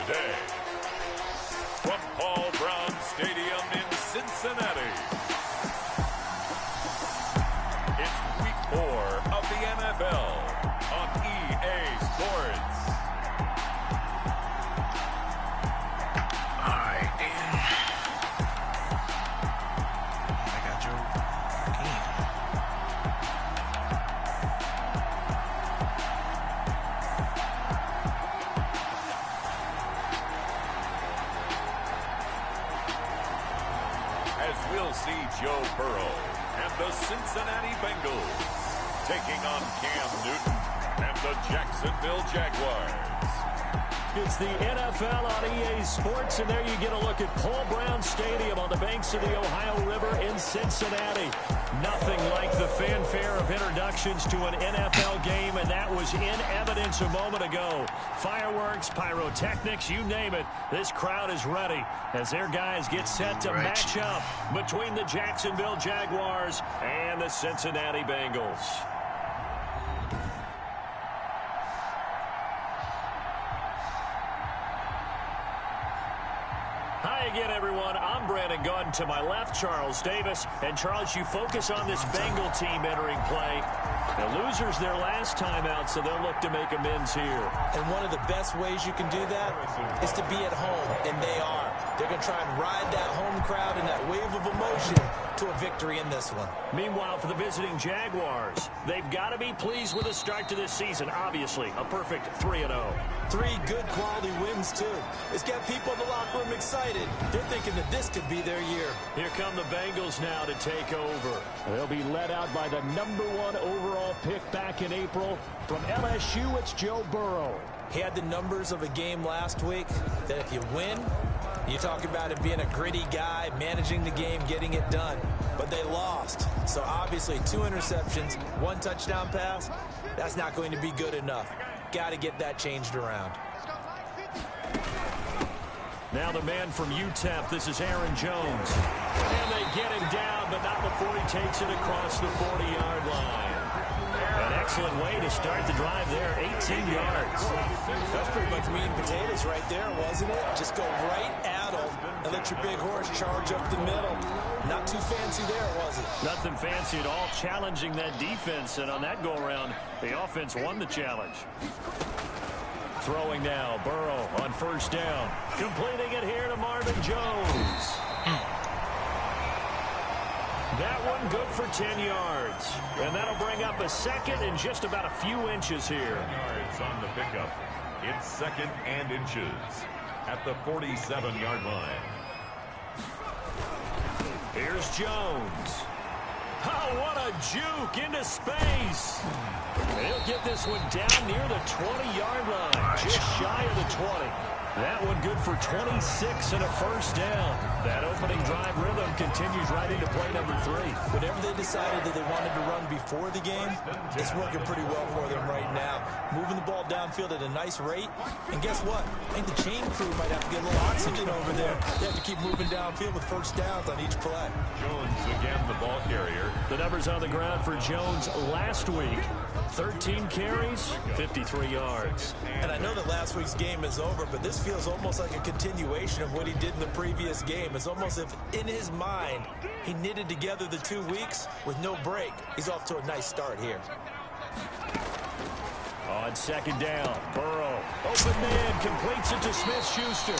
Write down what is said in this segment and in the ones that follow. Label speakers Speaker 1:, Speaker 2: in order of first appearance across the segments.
Speaker 1: Day. From Paul Brown Stadium in Cincinnati, it's Week 4 of the NFL on EA Sports.
Speaker 2: All right, Dan. I got Joe again.
Speaker 1: As we'll see Joe Burrow and the Cincinnati Bengals taking on Cam Newton and the Jacksonville Jaguars.
Speaker 3: It's the NFL on EA Sports, and there you get a look at Paul Brown Stadium on the banks of the Ohio River in Cincinnati. Nothing like the fanfare of introductions to an NFL game, and that was in evidence a moment ago. Fireworks, pyrotechnics, you name it. This crowd is ready as their guys get set to match up between the Jacksonville Jaguars and the Cincinnati Bengals. Hi again, everyone. I'm Brandon Gunn. To my left, Charles Davis. And, Charles, you focus on this Bengal team entering play. The losers their last time out, so they'll look to make amends here.
Speaker 4: And one of the best ways you can do that is to be at home, and they are. They're going to try and ride that home crowd and that wave of emotion to a victory in this one.
Speaker 3: Meanwhile, for the visiting Jaguars, they've got to be pleased with the start to this season. Obviously, a perfect 3-0.
Speaker 4: 3 good quality wins, too. It's got people in the locker room excited. They're thinking that this could be their year.
Speaker 3: Here come the Bengals now to take over. They'll be led out by the #1 overall pick back in April. From LSU, it's Joe Burrow.
Speaker 4: He had the numbers of a game last week that if you win, you talk about it being a gritty guy, managing the game, getting it done. But they lost. So obviously 2 interceptions, 1 touchdown pass, that's not going to be good enough. Got to get that changed around.
Speaker 3: Now the man from UTEP, this is Aaron Jones. And they get him down, but not before he takes it across the 40-yard line. An excellent way to start the drive there, 18 yards.
Speaker 4: That's pretty much meat and potatoes right there, wasn't it? Just go right at them and let your big horse charge up the middle. Not too fancy there, was it?
Speaker 3: Nothing fancy at all, challenging that defense, and on that go-around, the offense won the challenge. Throwing now, Burrow on first down. Completing it here to Marvin Jones. That one good for 10 yards. And that'll bring up a second and just about a few inches here.
Speaker 1: Yards on the pickup. It's 2nd and inches at the 47-yard line.
Speaker 3: Here's Jones. Oh, what a juke into space. He'll get this one down near the 20-yard line, just shy of the 20. That one good for 26 and a first down. That opening drive rhythm continues right into play number 3.
Speaker 4: Whatever they decided that they wanted to run before the game, it's working pretty well for them right now. Moving the ball downfield at a nice rate. And guess what? I think the chain crew might have to get a little oxygen over there. They have to keep moving downfield with first downs on each play.
Speaker 1: Jones again, the ball carrier.
Speaker 3: The numbers on the ground for Jones last week. 13 carries, 53 yards.
Speaker 4: And I know that last week's game is over, but this feels almost like a continuation of what he did in the previous game. It's almost as if in his mind he knitted together the 2 weeks with no break. He's off to a nice start here.
Speaker 3: On second down, Burrow. Open man, completes it to Smith-Schuster.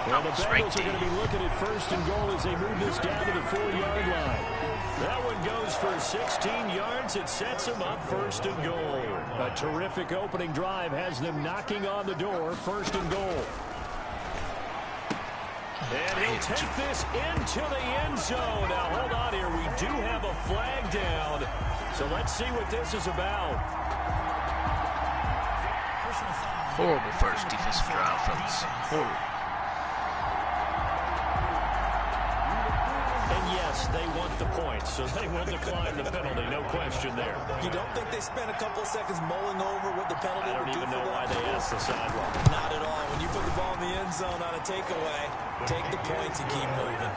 Speaker 3: Well, the Bengals are going to be looking at first and goal as they move this down to the 4-yard line. That one goes for 16 yards. It sets them up first and goal. A terrific opening drive has them knocking on the door, first and goal. And he'll take this into the end zone. Now, hold on here. We do have a flag down. So let's see what this is about.
Speaker 2: Horrible first defensive drive, fellas. Horrible.
Speaker 3: And yes, they want the points, so they will decline the penalty, no question there.
Speaker 4: You don't think they spent a couple of seconds mulling over what the penalty would do for them?
Speaker 3: I don't even know why they asked the sidewalk.
Speaker 4: Not at all. When you put the ball in the end zone on a takeaway, take the points and keep moving.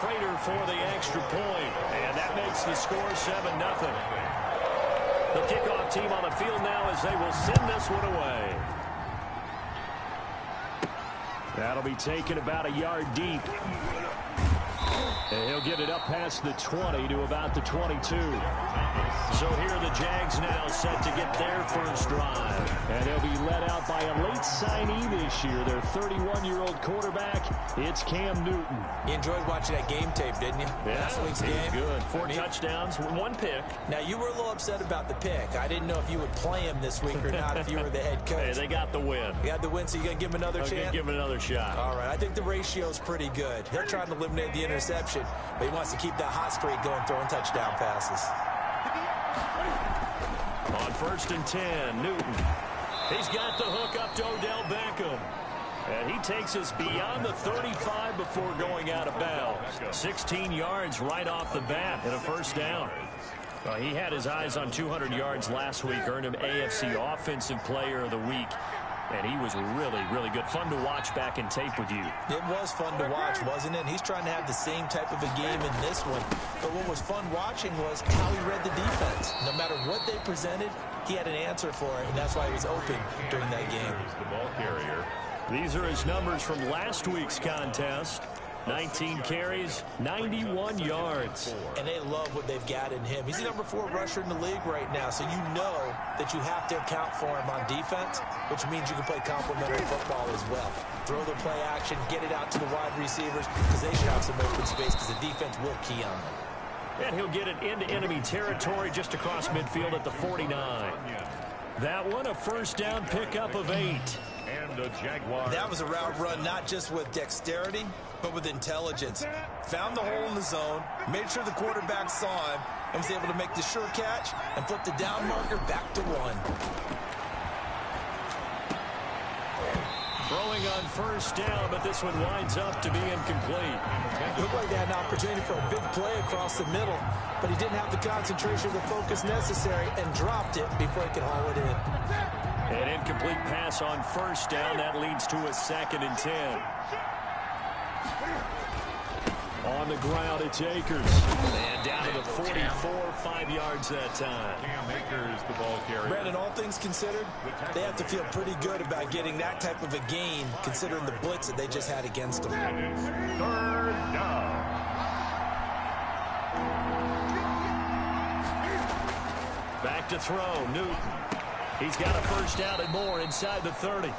Speaker 3: Prater for the extra point, and that makes the score 7-0. The kickoff team on the field now as they will send this one away. That'll be taken about a yard deep. And he'll get it up past the 20 to about the 22. So here are the Jags now set to get their first drive. And they'll be led out by a late signee this year, their 31-year-old quarterback. It's Cam Newton.
Speaker 4: You enjoyed watching that game tape, didn't you?
Speaker 3: Yeah,
Speaker 4: last week's game.
Speaker 3: Good. 4 touchdowns, 1 pick.
Speaker 4: Now, you were a little upset about the pick. I didn't know if you would play him this week or not if you were the head coach.
Speaker 3: Hey, they got the win.
Speaker 4: You got the win, so you're going to give him another chance?
Speaker 3: Give him another shot.
Speaker 4: All right. I think the ratio's pretty good. They're trying to eliminate the interception, but he wants to keep that hot streak going, throwing touchdown passes.
Speaker 3: On 1st and 10, Newton. He's got the hook up to Odell Beckham. And he takes us beyond the 35 before going out of bounds. 16 yards right off the bat and a first down. He had his eyes on 200 yards last week, earned him AFC Offensive Player of the Week. And he was really, really good. Fun to watch back in tape with you.
Speaker 4: It was fun to watch, wasn't it? And he's trying to have the same type of a game in this one. But what was fun watching was how he read the defense. No matter what they presented, he had an answer for it, and that's why he was open during that game.
Speaker 1: The ball carrier.
Speaker 3: These are his numbers from last week's contest. 19 carries, 91 yards.
Speaker 4: And they love what they've got in him. He's the number 4 rusher in the league right now, so you know that you have to account for him on defense, which means you can play complementary football as well. Throw the play action, get it out to the wide receivers, because they should have some open space, because the defense will key on them.
Speaker 3: And he'll get it into enemy territory just across midfield at the 49. That one, a first down pickup of 8.
Speaker 1: And the Jaguars.
Speaker 4: That was a route run not just with dexterity, but with intelligence. Found the hole in the zone, made sure the quarterback saw him, and was able to make the sure catch and flip the down marker back to 1.
Speaker 3: Throwing on first down, but this one winds up to be incomplete.
Speaker 4: Looked like they had an opportunity for a big play across the middle, but he didn't have the concentration or the focus necessary and dropped it before he could haul it in.
Speaker 3: An incomplete pass on first down. That leads to a 2nd and 10. On the ground, it's Akers. And down to the 44, 5 yards that time.
Speaker 1: Cam Akers, the ball carrier.
Speaker 4: Brandon, all things considered, they have to feel pretty good about getting that type of a gain, considering the blitz that they just had against them.
Speaker 1: 3rd down.
Speaker 3: Back to throw, Newton. He's got a first down and more inside the 30.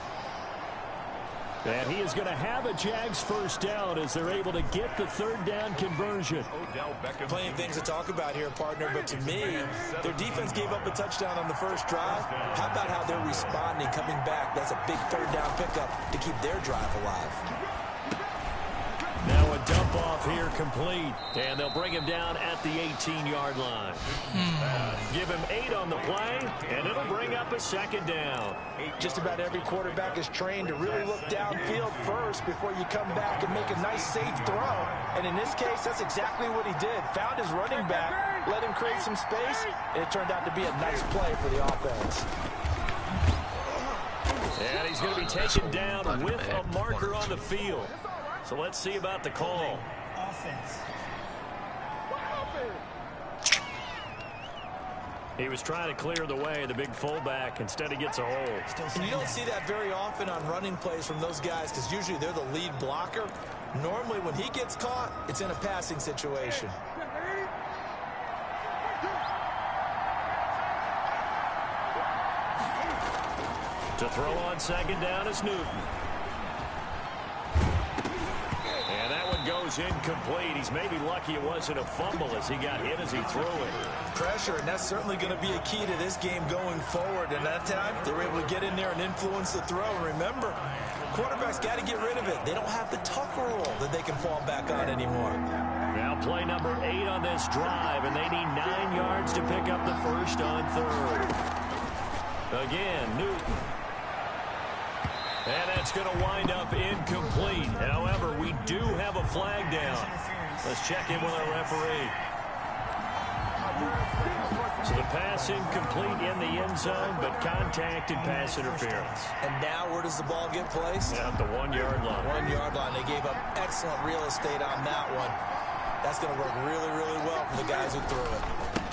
Speaker 3: And he is going to have a Jags first down as they're able to get the 3rd down conversion.
Speaker 1: Odell Beckham.
Speaker 4: Plenty of things to talk about here, partner, but to me, their defense gave up a touchdown on the first drive. How about how they're responding, coming back? That's a big 3rd down pickup to keep their drive alive.
Speaker 3: Now a dump off here complete, and they'll bring him down at the 18-yard line. Give him 8 on the play, and it'll bring up a 2nd down.
Speaker 4: Just about every quarterback is trained to really look downfield first before you come back and make a nice, safe throw. And in this case, that's exactly what he did. Found his running back, let him create some space, and it turned out to be a nice play for the offense.
Speaker 3: And he's going to be taken down with a marker on the field. So let's see about the call.
Speaker 5: Offense.
Speaker 3: He was trying to clear the way, the big fullback. Instead, he gets a hole.
Speaker 4: And you don't see that very often on running plays from those guys because usually they're the lead blocker. Normally, when he gets caught, it's in a passing situation.
Speaker 3: To throw on 2nd down is Newton. And that one goes incomplete. He's maybe lucky it wasn't a fumble as he got hit as he threw it.
Speaker 4: Pressure, and that's certainly going to be a key to this game going forward. And that time, they were able to get in there and influence the throw. And remember, quarterbacks got to get rid of it. They don't have the Tucker rule that they can fall back on anymore.
Speaker 3: Now play number 8 on this drive, and they need 9 yards to pick up the first on 3rd. Again, Newton. And that's going to wind up incomplete. However, we do have a flag down. Let's check in with our referee. So the pass incomplete in the end zone, but contact and pass interference.
Speaker 4: And now where does the ball get placed?
Speaker 3: Yeah, at the 1-yard line.
Speaker 4: 1-yard line. They gave up excellent real estate on that one. That's going to work really, really well for the guys who threw it.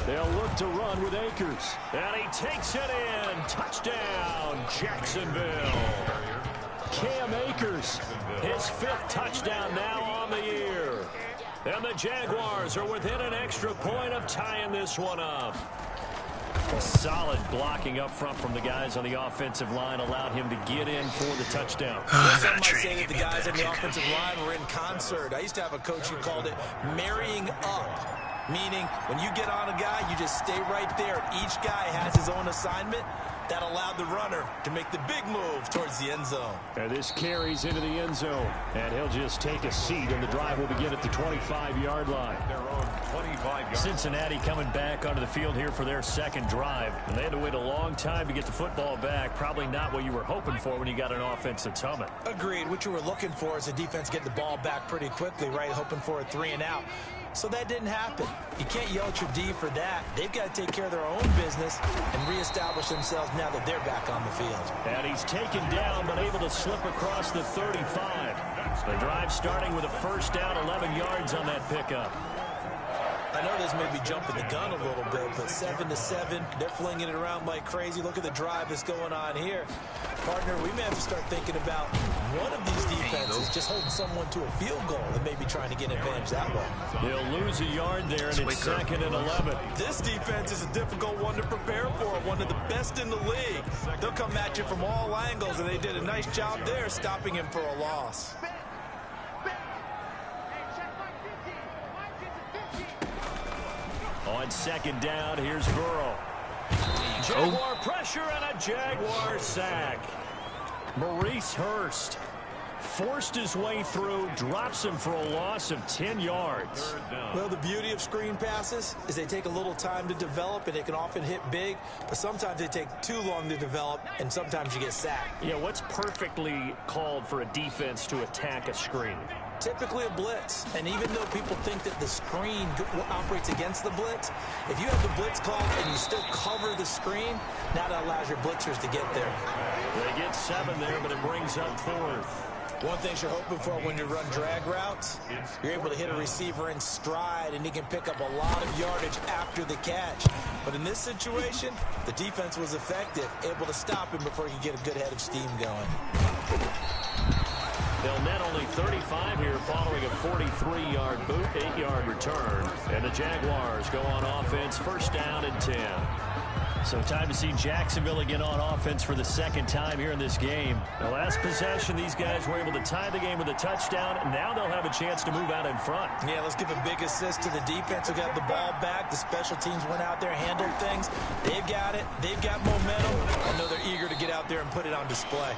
Speaker 3: They'll look to run with Akers. And he takes it in. Touchdown, Jacksonville. Cam Akers. His 5th touchdown now on the year. And the Jaguars are within an extra point of tying this one up. Solid blocking up front from the guys on the offensive line allowed him to get in for the touchdown.
Speaker 4: Some might say that the guys on the offensive line were in concert. I used to have a coach who called it marrying up, meaning when you get on a guy, you just stay right there. Each guy has his own assignment. That allowed the runner to make the big move towards the end zone.
Speaker 3: And this carries into the end zone. And he'll just take a seat, and the drive will begin at the 25-yard line.
Speaker 1: Their own 25-yard.
Speaker 3: Cincinnati coming back onto the field here for their second drive. And they had to wait a long time to get the football back. Probably not what you were hoping for when you got an offense that's humming.
Speaker 4: Agreed. What you were looking for is the defense getting the ball back pretty quickly, right? Hoping for a 3-and-out. So that didn't happen. You can't yell at your D for that. They've got to take care of their own business and reestablish themselves now that they're back on the field.
Speaker 3: And he's taken down, but able to slip across the 35. The drive starting with a first down, 11 yards on that pickup.
Speaker 4: I know this may be jumping the gun a little bit, but 7-7, they're flinging it around like crazy. Look at the drive that's going on here. Partner, we may have to start thinking about one of these defenses just holding someone to a field goal and maybe trying to get an advantage that way.
Speaker 3: He'll lose a yard there, and it's 2nd and 11.
Speaker 4: This defense is a difficult one to prepare for, one of the best in the league. They'll come at you from all angles, and they did a nice job there stopping him for a loss.
Speaker 3: On 2nd down, here's Burrow. Jaguar pressure and a Jaguar sack. Maurice Hurst forced his way through, drops him for a loss of 10 yards.
Speaker 4: Well, the beauty of screen passes is they take a little time to develop, and they can often hit big, but sometimes they take too long to develop, and sometimes you get sacked.
Speaker 3: Yeah, what's perfectly called for a defense to attack a screen?
Speaker 4: Typically a blitz, and even though people think that the screen operates against the blitz, if you have the blitz called and you still cover the screen, now that allows your blitzers to get there.
Speaker 3: They get 7 there, but it brings up 4th.
Speaker 4: One thing you're hoping for when you run drag routes, you're able to hit a receiver in stride, and he can pick up a lot of yardage after the catch. But in this situation, the defense was effective, able to stop him before he could get a good head of steam going.
Speaker 3: They'll net only 35 here following a 43-yard boot, 8-yard return. And the Jaguars go on offense, first down and 10. So time to see Jacksonville again on offense for the second time here in this game. The last possession, these guys were able to tie the game with a touchdown, and now they'll have a chance to move out in front.
Speaker 4: Yeah, let's give a big assist to the defense who got the ball back. The special teams went out there, handled things. They've got it. They've got momentum. I know they're eager to get out there and put it on display.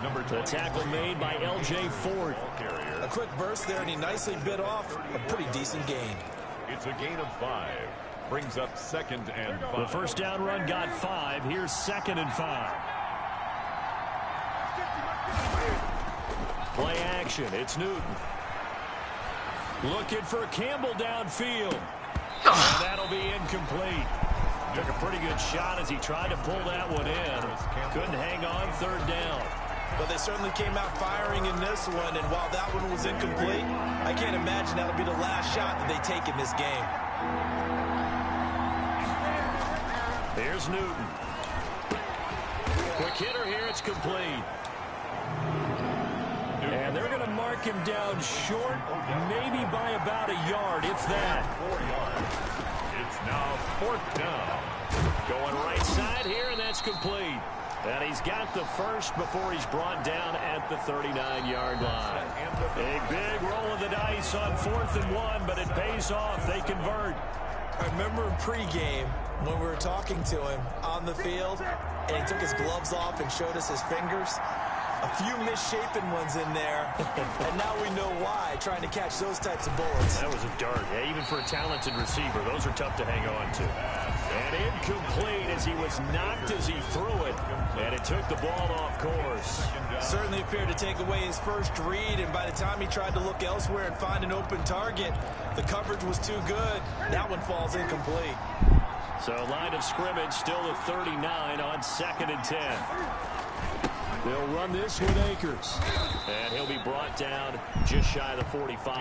Speaker 3: The tackle made by L.J. Ford.
Speaker 4: A quick burst there, and he nicely bit off a pretty decent gain.
Speaker 1: It's a gain of 5. Brings up 2nd and 5.
Speaker 3: The first down run got 5. Here's 2nd and 5. Play action. It's Newton. Looking for Campbell downfield. And that'll be incomplete. Took a pretty good shot as he tried to pull that one in. Couldn't hang on, 3rd down.
Speaker 4: But they certainly came out firing in this one, and while that one was incomplete, I can't imagine that'll be the last shot that they take in this game.
Speaker 3: Here's Newton. Quick hitter here, it's complete. And they're going to mark him down short, maybe by about a yard, if that.
Speaker 1: 4 yards. It's now 4th down.
Speaker 3: Going right side here, and that's complete. And he's got the first before he's brought down at the 39-yard line. A big roll of the dice on 4th and 1, but it pays off. They convert.
Speaker 4: I remember in pregame when we were talking to him on the field, and he took his gloves off and showed us his fingers. A few misshapen ones in there, and now we know why, trying to catch those types of bullets.
Speaker 3: That was a dart. Yeah, even for a talented receiver, those are tough to hang on to. And incomplete as he was knocked as he threw it, and it took the ball off course.
Speaker 4: Certainly appeared to take away his first read, and by the time he tried to look elsewhere and find an open target, the coverage was too good. That one falls incomplete.
Speaker 3: So line of scrimmage still at 39 on 2nd and 10. They'll run this with Akers. And he'll be brought down just shy of the 45.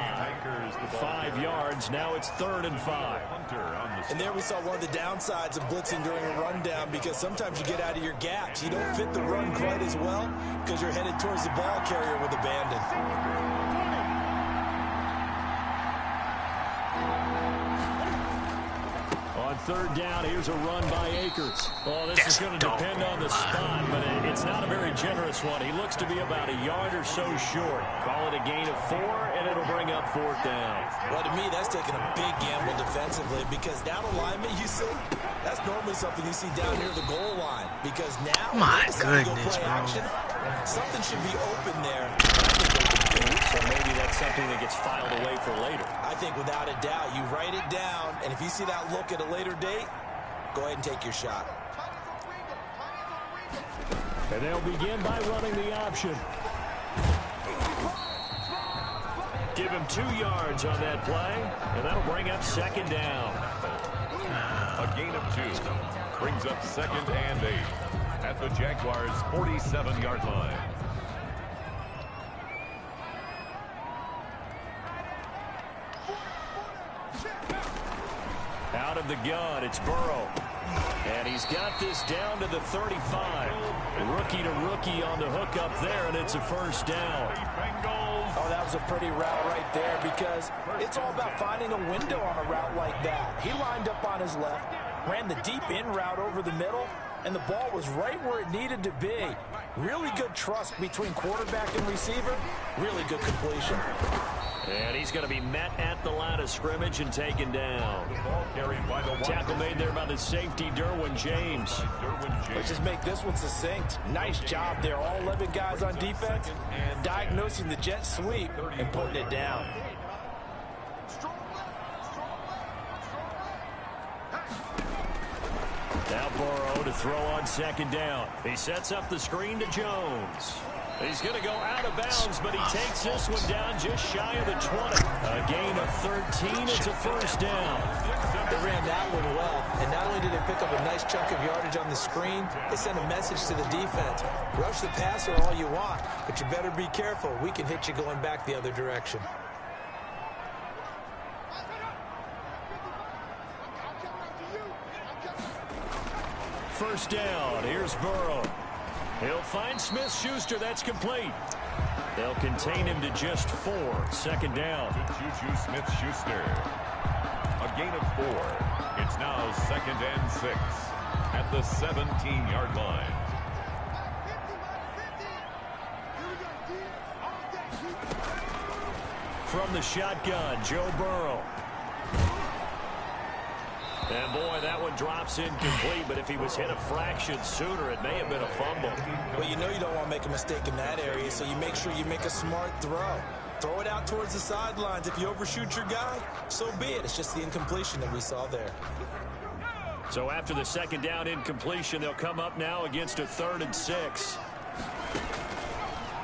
Speaker 3: 5 yards. Now it's 3rd and 5.
Speaker 4: And there we saw one of the downsides of blitzing during a rundown, because sometimes you get out of your gaps. You don't fit the run quite as well because you're headed towards the ball carrier with abandon.
Speaker 3: On 3rd down, here's a run by Akers. Oh, this is going to depend on the spot, but it's not a very generous one. He looks to be about a yard or so short. Call it a gain of 4, and it'll bring up 4th down.
Speaker 4: Well, to me, that's taking a big gamble defensively, because that alignment you see, that's normally something you see down near the goal line. Because now,
Speaker 2: my
Speaker 4: goodness,
Speaker 2: goodness, bro.
Speaker 4: action, something should be open there.
Speaker 3: So maybe that's something that gets filed away for later.
Speaker 4: I think without a doubt, you write it down, and if you see that look at a later date, go ahead and take your shot.
Speaker 3: And they'll begin by running the option. Give him 2 yards on that play, and that'll bring up 2nd down.
Speaker 1: A gain of 2 brings up 2nd and 8 at the Jaguars' 47-yard line.
Speaker 3: Out of the gun, it's Burrow. And he's got this down to the 35. Rookie to rookie on the hook up there, and it's a 1st down.
Speaker 4: Oh, that was a pretty route right there, because it's all about finding a window on a route like that. He lined up on his left, ran the deep in route over the middle, and the ball was right where it needed to be. Really good trust between quarterback and receiver. Really good completion.
Speaker 3: And he's going to be met at the line of scrimmage and taken down. Tackle made there by the safety, Derwin James.
Speaker 4: Let's just make this one succinct. Nice job there. All 11 guys on defense, diagnosing the jet sweep and putting it down.
Speaker 3: Now Burrow to throw on 2nd down. He sets up the screen to Jones. He's going to go out of bounds, but he takes this one down just shy of the 20. A gain of 13. It's a 1st down.
Speaker 4: They ran that one well, and not only did they pick up a nice chunk of yardage on the screen, they sent a message to the defense. Rush the passer all you want, but you better be careful. We can hit you going back the other direction.
Speaker 3: First down. Here's Burrow. He'll find Smith-Schuster. That's complete. They'll contain him to just 4. 2nd down.
Speaker 1: Juju Smith-Schuster. A gain of 4. It's now 2nd and 6 at the 17-yard line.
Speaker 3: From the shotgun, Joe Burrow. And boy, that one drops incomplete, but if he was hit a fraction sooner, it may have been a fumble.
Speaker 4: Well, you know you don't want to make a mistake in that area, so you make sure you make a smart throw. Throw it out towards the sidelines. If you overshoot your guy, so be it. It's just the incompletion that we saw there.
Speaker 3: So after the 2nd down incompletion, they'll come up now against a 3rd and 6.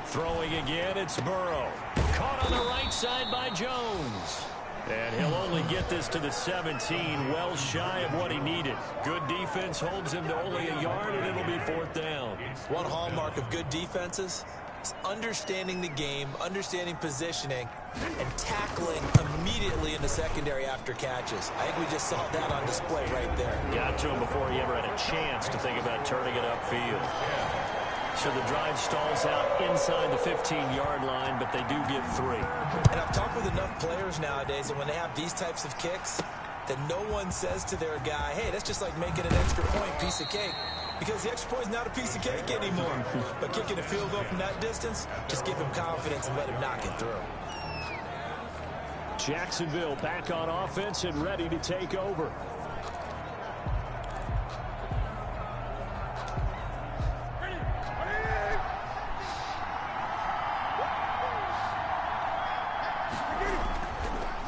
Speaker 3: Throwing again, it's Burrow. Caught on the right side by Jones. And he'll only get this to the 17, well shy of what he needed. Good defense holds him to only a yard, and it'll be 4th down.
Speaker 4: One hallmark of good defenses is understanding the game, understanding positioning, and tackling immediately in the secondary after catches. I think we just saw that on display right there.
Speaker 3: Got to him before he ever had a chance to think about turning it upfield. So the drive stalls out inside the 15-yard line, but they do get 3.
Speaker 4: And I've talked with enough players nowadays, and when they have these types of kicks, that no one says to their guy, hey, that's just like making an extra point, piece of cake. Because the extra point is not a piece of cake anymore. But kicking a field goal from that distance, just give him confidence and let him knock it through.
Speaker 3: Jacksonville back on offense and ready to take over.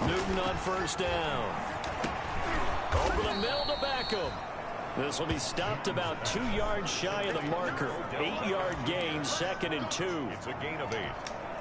Speaker 3: Newton on 1st down. Over the middle to Beckham. This will be stopped about 2 yards shy of the marker. 8-yard gain, 2nd and 2.
Speaker 1: It's a gain of 8.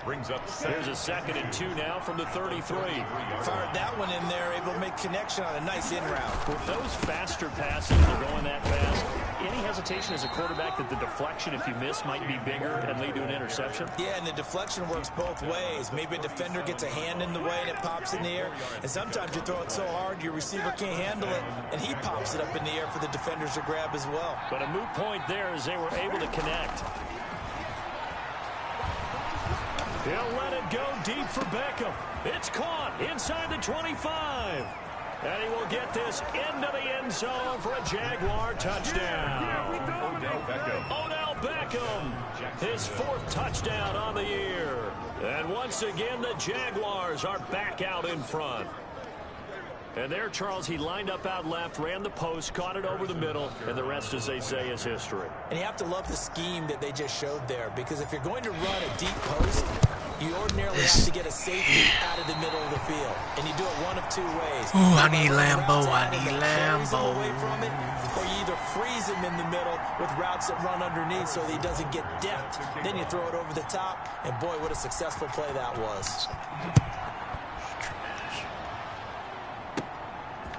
Speaker 1: Brings up
Speaker 3: Here's a 2nd and 2 now from the 33.
Speaker 4: Fired that one in there, able to make connection on a nice in route.
Speaker 3: With those faster passes that are going that fast, any hesitation as a quarterback that the deflection, if you miss, might be bigger and lead to an interception?
Speaker 4: Yeah, and the deflection works both ways. Maybe a defender gets a hand in the way and it pops in the air. And sometimes you throw it so hard your receiver can't handle it, and he pops it up in the air for the defenders to grab as well.
Speaker 3: But a moot point there as they were able to connect. He'll let it go deep for Beckham. It's caught inside the 25. And he will get this into the end zone for a Jaguar touchdown. Odell Beckham, his 4th touchdown on the year. And once again, the Jaguars are back out in front. And there, Charles, he lined up out left, ran the post, caught it over the middle, and the rest, as they say, is history. And you have to love the scheme that they just showed there, because if you're going to run a deep post, you ordinarily have to get a safety out of the middle of the field. And you do it one of 2 ways.
Speaker 2: Ooh, I need Lambo. I need Lambo.
Speaker 4: Away from it, or you either freeze him in the middle with routes that run underneath so that he doesn't get depth. Then you throw it over the top, and boy, what a successful play that was.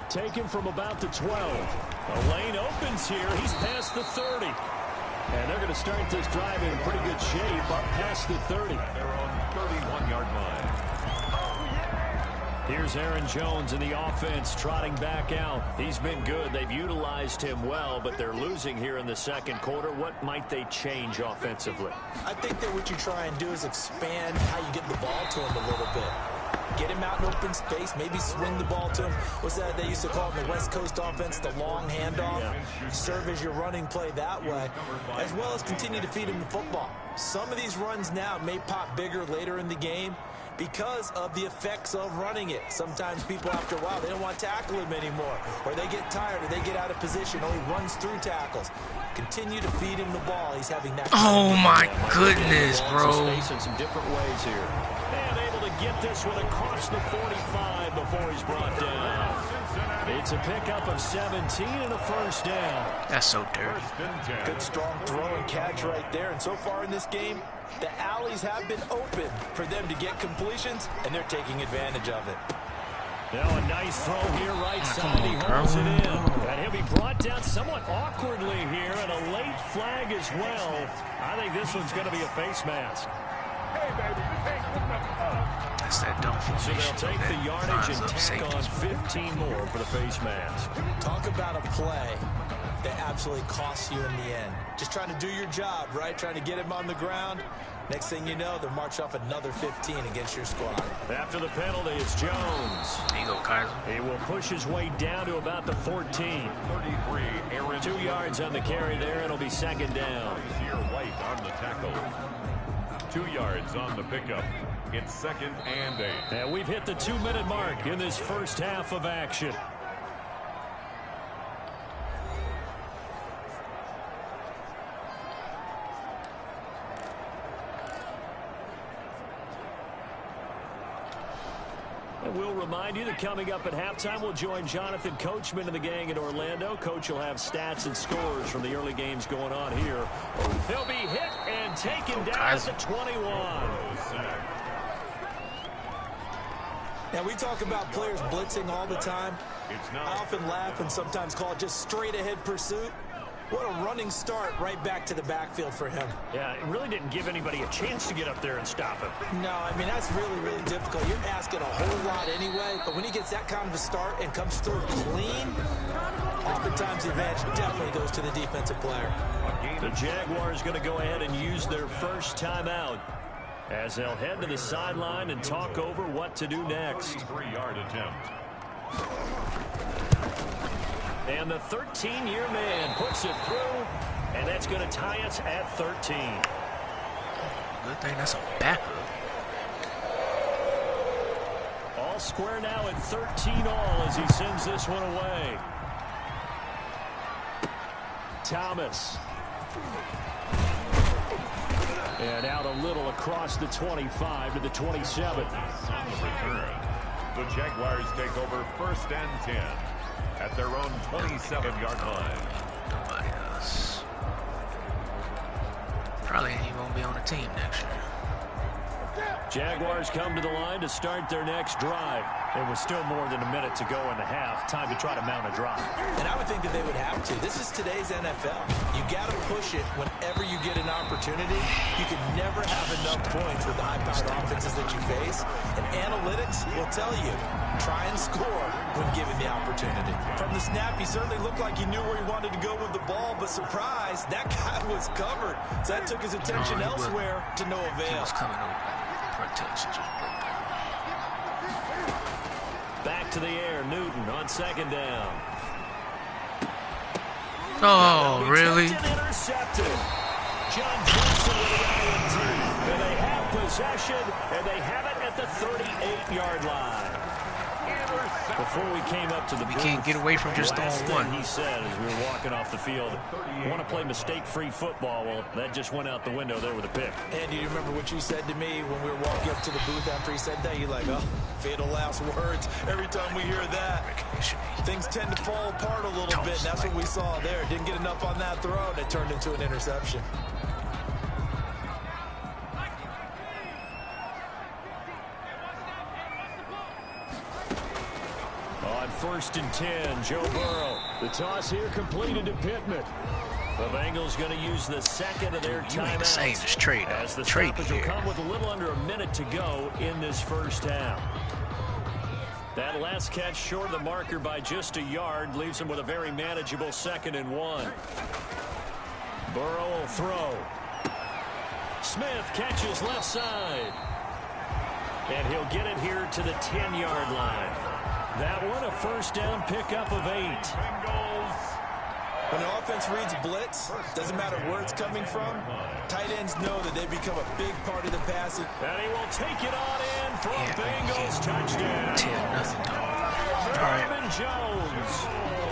Speaker 3: Taken from about the 12. The lane opens here. He's past the 30. And they're going to start this drive in pretty good shape up past the 30.
Speaker 1: They're on 31-yard line.
Speaker 3: Here's Aaron Jones in the offense trotting back out. He's been good. They've utilized him well, but they're losing here in the second quarter. What might they change offensively?
Speaker 4: I think that what you try and do is expand how you get the ball to him a little bit. Get him out in open space, maybe swing the ball to him. What's that they used to call in the West Coast offense, the long handoff? Serve as your running play that way, as well as continue to feed him the football. Some of these runs now may pop bigger later in the game because of the effects of running it. Sometimes people, after a while, they don't want to tackle him anymore, or they get tired, or they get out of position, or he runs through tackles. Continue to feed him the ball. He's having that.
Speaker 2: Oh my goodness, bro.
Speaker 3: Facing some different ways here. And able to get this one across the 45 before he's brought down. It's a pickup of 17 and a first down.
Speaker 2: That's so dirty.
Speaker 4: Good strong throw and catch right there. And so far in this game, the alleys have been open for them to get completions, and they're taking advantage of it.
Speaker 3: Now a nice throw here right side. He holds it in. And he'll be brought down somewhat awkwardly here, and a late flag as well. I think this one's going to be a face mask.
Speaker 2: That's that dumb
Speaker 3: So
Speaker 2: formation.
Speaker 3: they'll take the yardage and tack on 15 more for the face mask.
Speaker 4: Talk about a play that absolutely costs you in the end. Just trying to do your job, right? Trying to get him on the ground. Next thing you know, they'll march off another 15 against your squad.
Speaker 3: After the penalty, it's Jones.
Speaker 2: There you go, Kaiser.
Speaker 3: He will push his way down to about the 14.
Speaker 1: 33, Aaron.
Speaker 3: 2 yards on the carry there, and it'll be second down.
Speaker 1: Here, White on the tackle. 2 yards on the pickup. It's 2nd and 8.
Speaker 3: And we've hit the 2-minute mark in this first half of action. And we'll remind you that coming up at halftime, we'll join Jonathan Coachman and the gang in Orlando. Coach will have stats and scores from the early games going on here. They'll be hit and taken down at the 21.
Speaker 4: Now, we talk about players blitzing all the time. I often laugh and sometimes call it just straight-ahead pursuit. What a running start right back to the backfield for him.
Speaker 3: Yeah, it really didn't give anybody a chance to get up there and stop him.
Speaker 4: No, I mean, that's really, really difficult. You're asking a whole lot anyway, but when he gets that kind of a start and comes through clean, oftentimes the advantage definitely goes to the defensive player.
Speaker 3: The Jaguars going to go ahead and use their first timeout as they'll head to the sideline and talk over what to do next.
Speaker 1: 33-yard attempt.
Speaker 3: And the 13-year man puts it through, and that's going to tie us at 13.
Speaker 2: Good thing that's a backup.
Speaker 3: All square now at 13 all as he sends this one away. Thomas. And out a little across the 25 to the 27.
Speaker 1: On the return, the Jaguars take over 1st and 10 at their own 27-yard line.
Speaker 2: Nobody else. Probably ain't even gonna be on the team next year.
Speaker 3: Jaguars come to the line to start their next drive. There was still more than a minute to go in the half. Time to try to mount a drive.
Speaker 4: And I would think that they would have to. This is today's NFL. You got to push it whenever you get an opportunity. You can never have enough points with the high-powered offenses that you face. And analytics will tell you, try and score when given the opportunity. From the snap, he certainly looked like he knew where he wanted to go with the ball, but surprise, that guy was covered. So that took his attention elsewhere to no avail.
Speaker 2: He was coming over. Protection just broke down.
Speaker 3: Back to the air, Newton on second down.
Speaker 2: Oh, really?
Speaker 3: Intercepted. John Johnson with the INT. And they have possession, and they have it at the 38-yard line. Before we came up to the booth,
Speaker 2: we can't get away from just throwing one.
Speaker 3: He said as we were walking off the field, want to play mistake-free football. Well, that just went out the window there with a pick.
Speaker 4: And do you remember what you said to me when we were walking up to the booth after he said that? You're like, oh, fatal last words. Every time we hear that, things tend to fall apart a little bit. And that's what we saw there. Didn't get enough on that throw, and it turned into an interception.
Speaker 3: First and 10, Joe Burrow. The toss here completed to Pittman. The Bengals going to use the second of their timeouts.
Speaker 2: Same as trade.
Speaker 3: As the stoppage will come with a little under a minute to go in this first half. That last catch short of the marker by just a yard leaves him with a very manageable 2nd and 1. Burrow will throw. Smith catches left side. And he'll get it here to the 10-yard line. That one, a first down pickup of 8.
Speaker 4: When an offense reads blitz, doesn't matter where it's coming from, tight ends know that they become a big part of the passing.
Speaker 3: And he will take it on in for a Bengals touchdown.
Speaker 2: 10-0, dog.
Speaker 3: Marvin Jones,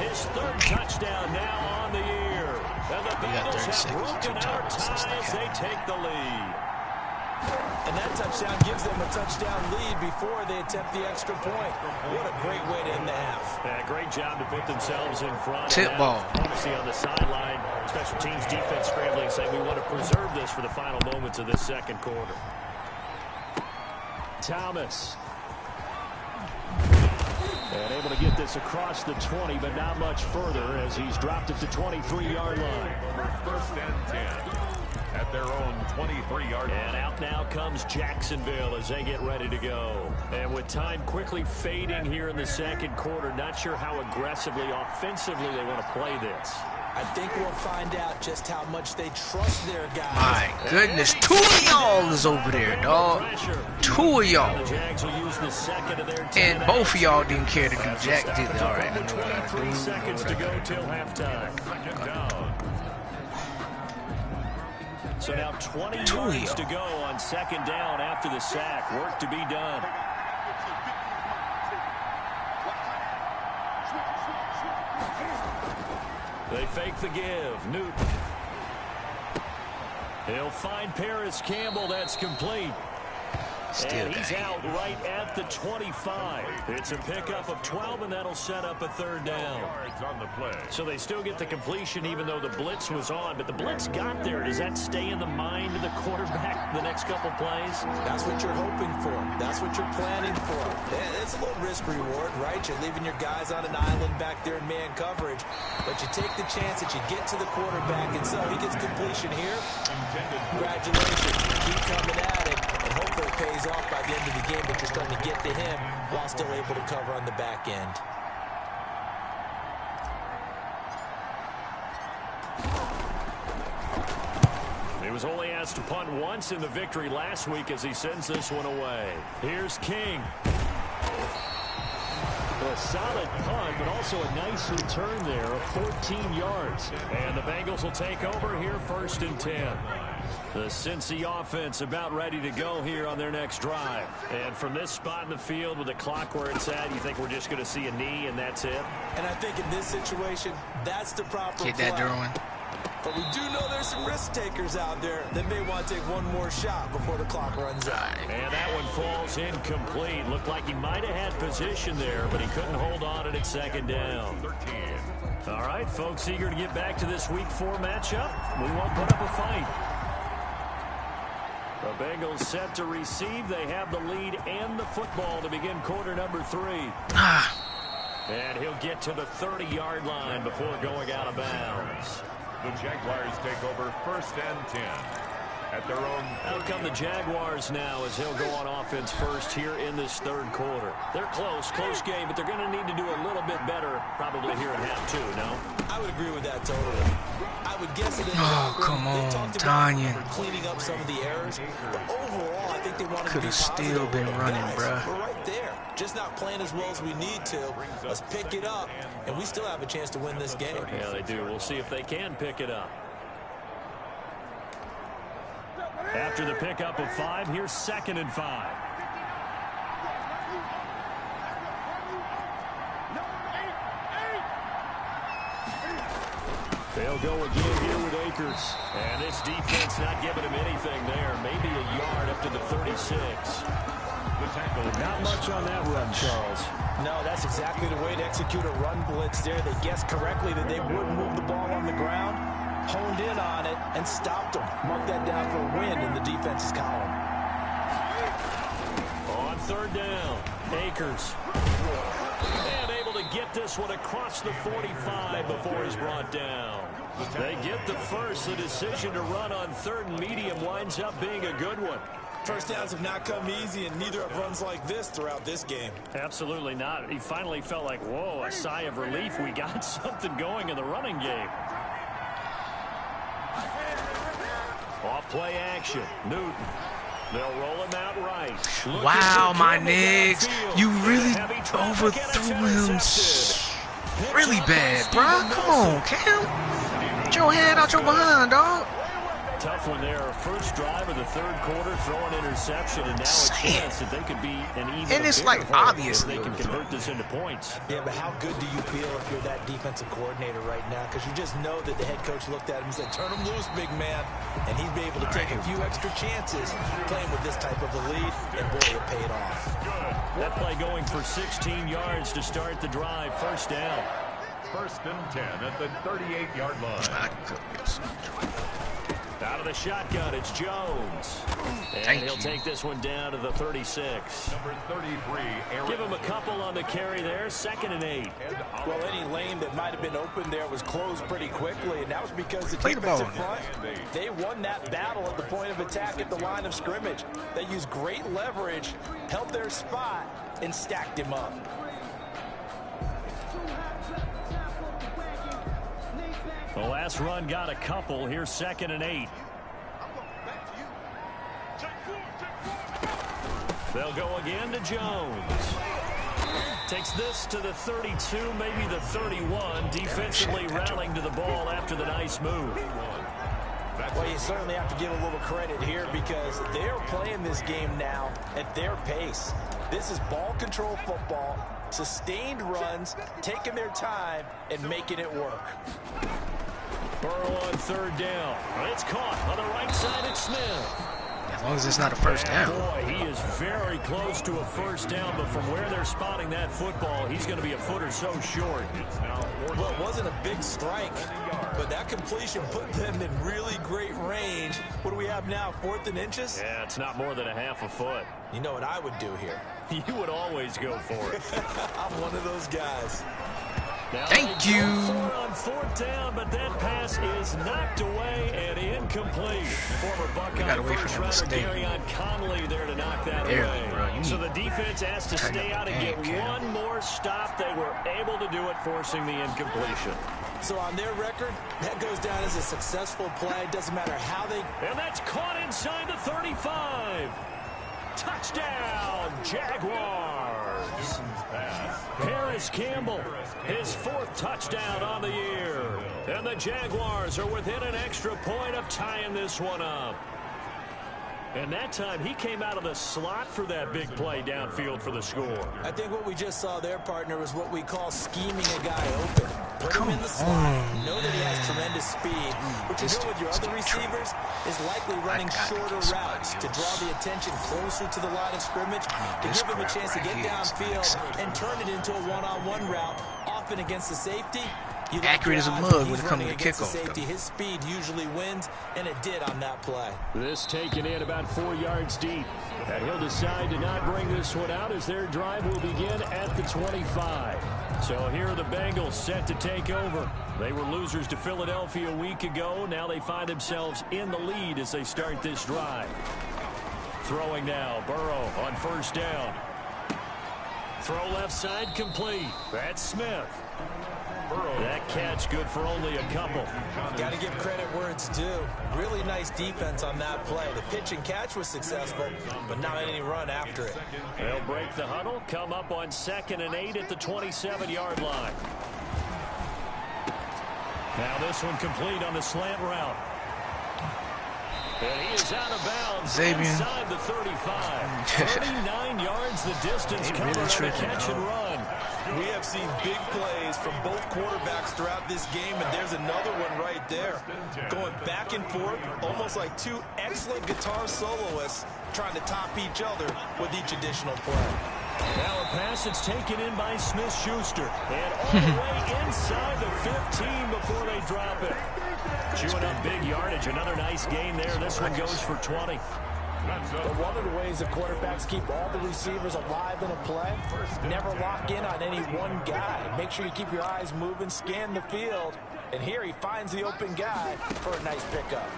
Speaker 3: his 3rd touchdown now on the year. And the Bengals have broken out ties. They take the lead.
Speaker 4: And that touchdown gives them a touchdown lead before they attempt the extra point. What a great way to end the half.
Speaker 3: Yeah, great job to put themselves in front.
Speaker 2: Tip ball.
Speaker 3: Obviously on the sideline, special teams defense scrambling, saying we want to preserve this for the final moments of this second quarter. Thomas. And able to get this across the 20, but not much further as he's dropped it to 23-yard line.
Speaker 1: First and 10. At their own 23-yard line.
Speaker 3: And out now comes Jacksonville as they get ready to go. And with time quickly fading here in the second quarter, not sure how aggressively, offensively they want to play this.
Speaker 4: I think we'll find out just how much they trust their guys.
Speaker 2: My goodness, 2 of y'all is over there, dog. 2 of y'all. And both of y'all didn't care to do jack, did they? All right.
Speaker 3: 23 seconds to go till halftime.
Speaker 1: Second down.
Speaker 3: So now 20 yards to go on second down after the sack. Work to be done. They fake the give. Newton. He'll find Paris Campbell. That's complete. And he's out right at the 25. It's a pickup of 12, and that'll set up a 3rd down.
Speaker 1: On the play.
Speaker 3: So they still get the completion even though the blitz was on, but the blitz got there. Does that stay in the mind of the quarterback the next couple plays?
Speaker 4: That's what you're hoping for. That's what you're planning for. It's a little risk reward, right? You're leaving your guys on an island back there in man coverage, but you take the chance that you get to the quarterback, and so he gets completion here. Congratulations. Keep coming at it, and hopefully it pays off by the end of the game, but you're starting to get to him while still able to cover on the back end.
Speaker 3: He was only asked to punt once in the victory last week as he sends this one away. Here's King. A solid punt, but also a nice return there of 14 yards. And the Bengals will take over here 1st and 10. The Cincy offense about ready to go here on their next drive. And from this spot in the field with the clock where it's at, you think we're just going to see a knee and that's it?
Speaker 4: And I think in this situation, that's the proper play.
Speaker 2: Get that, Derwin.
Speaker 4: But we do know there's some risk takers out there that may want to take one more shot before the clock runs out.
Speaker 3: And that one falls incomplete. Looked like he might have had position there, but he couldn't hold on it at 2nd down.
Speaker 1: 13.
Speaker 3: All right, folks, eager to get back to this Week 4 matchup. We won't put up a fight. The Bengals set to receive. They have the lead and the football to begin quarter number 3. And he'll get to the 30-yard line before going out of bounds.
Speaker 1: The Jaguars take over 1st and 10 at their own.
Speaker 3: Out come the Jaguars now as he'll go on offense first here in this 3rd quarter. They're close game, but they're going to need to do a little bit better probably here in half 2, no?
Speaker 4: I would agree with that totally. I would guess it in the
Speaker 2: come on, Tanya.
Speaker 4: Cleaning up some of the errors, but overall, I think they want to
Speaker 2: could have still been running, bruh.
Speaker 4: We're right there, just not playing as well as we need to. Let's pick it up, and we still have a chance to win this game.
Speaker 3: Yeah, they do. We'll see if they can pick it up. After the pickup of 5, here's 2nd and 5. They'll go again here with Akers. And this defense not giving him anything there. Maybe a yard up to the 36. Not much on that run, Charles.
Speaker 4: No, that's exactly the way to execute a run blitz there. They guessed correctly that they would move the ball on the ground, honed in on it, and stopped them. Mark that down for a win in the defense's column.
Speaker 3: On 3rd down, Akers. And able to get this one across the 45 before he's brought down. They get the first. The decision to run on 3rd and medium winds up being a good one.
Speaker 4: First downs have not come easy, and neither have runs like this throughout this game.
Speaker 3: Absolutely not. He finally felt like, whoa, a sigh of relief. We got something going in the running game. Off play action. Newton. They'll roll him out right.
Speaker 2: Wow, my niggas. You really overthrew him really bad, bro. Come on, Cam. Get your head out your behind, dog.
Speaker 3: Tough one there. First drive of the 3rd quarter, throwing interception, and now a chance that they could be an even. And it's like obvious they can convert this into points.
Speaker 4: Yeah, but how good do you feel if you're that defensive coordinator right now? Because you just know that the head coach looked at him and said, "Turn him loose, big man," and he'd be able to take a few extra chances playing with this type of a lead, and boy, it paid off.
Speaker 3: That play going for 16 yards to start the drive. First down.
Speaker 1: 1st and 10 at the 38-yard line.
Speaker 3: Out of the shotgun, it's Jones. And he'll take this one down to the 36.
Speaker 1: Number 33, Aaron.
Speaker 3: Give him a couple on the carry there. 2nd and 8.
Speaker 4: Well, any lane that might have been open there was closed pretty quickly, and that was because the defensive front, they won that battle at the point of attack at the line of scrimmage. They used great leverage, held their spot, and stacked him up.
Speaker 3: The last run got a couple. Here's 2nd and 8. They'll go again to Jones. Takes this to the 32, maybe the 31. Defensively rallying to the ball after the nice move.
Speaker 4: Well, you certainly have to give a little credit here because they're playing this game now at their pace. This is ball control football, sustained runs, taking their time, and making it work.
Speaker 3: Burrow on 3rd down. It's caught on the right side at Smith.
Speaker 2: As long as it's not a first down.
Speaker 3: Boy, he is very close to a first down, but from where they're spotting that football, he's going to be a foot or so short.
Speaker 4: Well, it wasn't a big strike, but that completion put them in really great range. What do we have now, 4th and inches?
Speaker 3: Yeah, it's not more than a half a foot.
Speaker 4: You know what I would do here?
Speaker 3: You would always go for it.
Speaker 4: I'm one of those guys.
Speaker 3: Now
Speaker 2: thank you.
Speaker 3: On 4th down, but that pass is knocked away and incomplete. Former Buckeye first rounder Garyon Conley there to knock that away.
Speaker 2: Bro,
Speaker 3: so the defense has to stay out and get one more stop. They were able to do it, forcing the incompletion.
Speaker 4: So on their record, that goes down as a successful play. Doesn't matter how they...
Speaker 3: And that's caught inside the 35. Touchdown, Jaguars. Harris Campbell, his 4th touchdown on the year. And the Jaguars are within an extra point of tying this one up. And that time, he came out of the slot for that big play downfield for the score.
Speaker 4: I think what we just saw there, partner, was what we call scheming a guy open. Put him in the slot. Know that he has tremendous speed. What you do with your other receivers is likely running shorter routes to draw the attention closer to the line of scrimmage, to give him a chance to get downfield and turn it into a one-on-one route, often against the safety.
Speaker 2: accurate as a mug when it comes to the kickoff.
Speaker 4: His speed usually wins, and it did on that play.
Speaker 3: This taken in about 4 yards deep. And he'll decide to not bring this one out as their drive will begin at the 25. So here are the Bengals set to take over. They were losers to Philadelphia a week ago. Now they find themselves in the lead as they start this drive. Throwing now, Burrow on first down. Throw left side complete. That's Smith. That catch good for only a couple.
Speaker 4: Got to give credit where it's due. Really nice defense on that play. The pitch and catch was successful, but not any run after it.
Speaker 3: They'll break the huddle, come up on 2nd and 8 at the 27-yard line. Now this one complete on the slant route. And he is out of bounds inside the 35. 39 yards the distance covered on the catch and run.
Speaker 4: We have seen big plays from both quarterbacks throughout this game, and there's another one right there. Going back and forth, almost like two excellent guitar soloists trying to top each other with each additional play.
Speaker 3: Now a pass that's taken in by Smith-Schuster. And all the way inside the 15 before they drop it. Chewing up big yardage. Another nice gain there. This one goes for 20.
Speaker 4: But one of the ways the quarterbacks keep all the receivers alive in a play, never lock in on any one guy. Make sure you keep your eyes moving, scan the field, and here he finds the open guy for a nice pickup.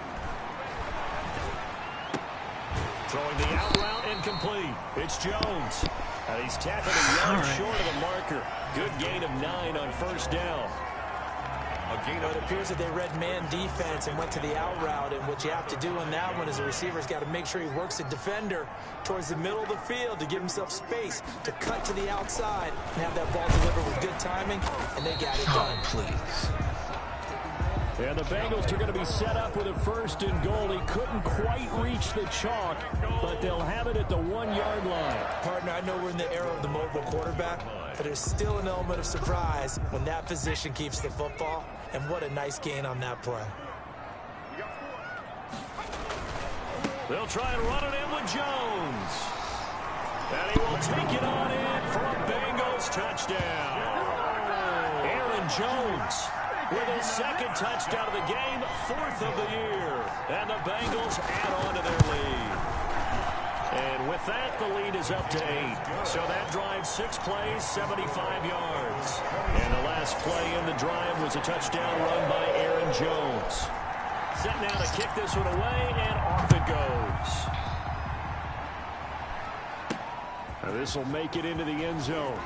Speaker 3: Throwing the out route incomplete. It's Jones. And he's tackled a yard short of the marker. Good gain of 9 on first down.
Speaker 4: It appears that they read man defense and went to the out route, and what you have to do on that one is the receiver's got to make sure he works the defender towards the middle of the field to give himself space to cut to the outside and have that ball delivered with good timing, and they got it done.
Speaker 2: Please.
Speaker 3: And the Bengals are going to be set up with a 1st and goal. He couldn't quite reach the chalk, but they'll have it at the 1-yard line.
Speaker 4: Partner, I know we're in the era of the mobile quarterback, but there's still an element of surprise when that position keeps the football, and what a nice gain on that play.
Speaker 3: They'll try and run it in with Jones. And he will take it on in for a Bengals touchdown. Aaron Jones with his 2nd touchdown of the game, 4th of the year. And the Bengals add on to their lead. And with that, the lead is up to 8. So that drive, 6 plays, 75 yards. And the last play in the drive was a touchdown run by Aaron Jones. Set now to kick this one away, and off it goes. Now this will make it into the end zone.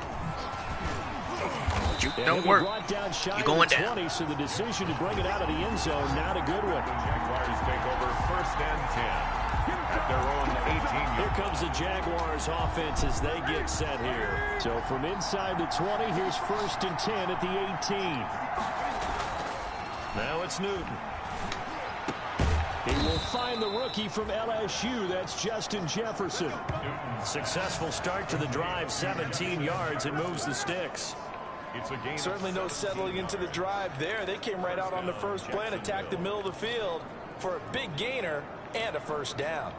Speaker 2: Don't work. You're going down.
Speaker 3: 20, so the decision to bring it out of the end zone, not a good one.
Speaker 1: Jaguars take over 1st and 10 at their own 18.
Speaker 3: Here comes the Jaguars offense as they get set here. So from inside the 20, here's 1st and 10 at the 18. Now it's Newton. He will find the rookie from LSU. That's Justin Jefferson. Successful start to the drive, 17 yards, and moves the sticks.
Speaker 4: Certainly no settling into the drive there. They came right out on the first play and attacked the middle of the field for a big gainer and a 1st down.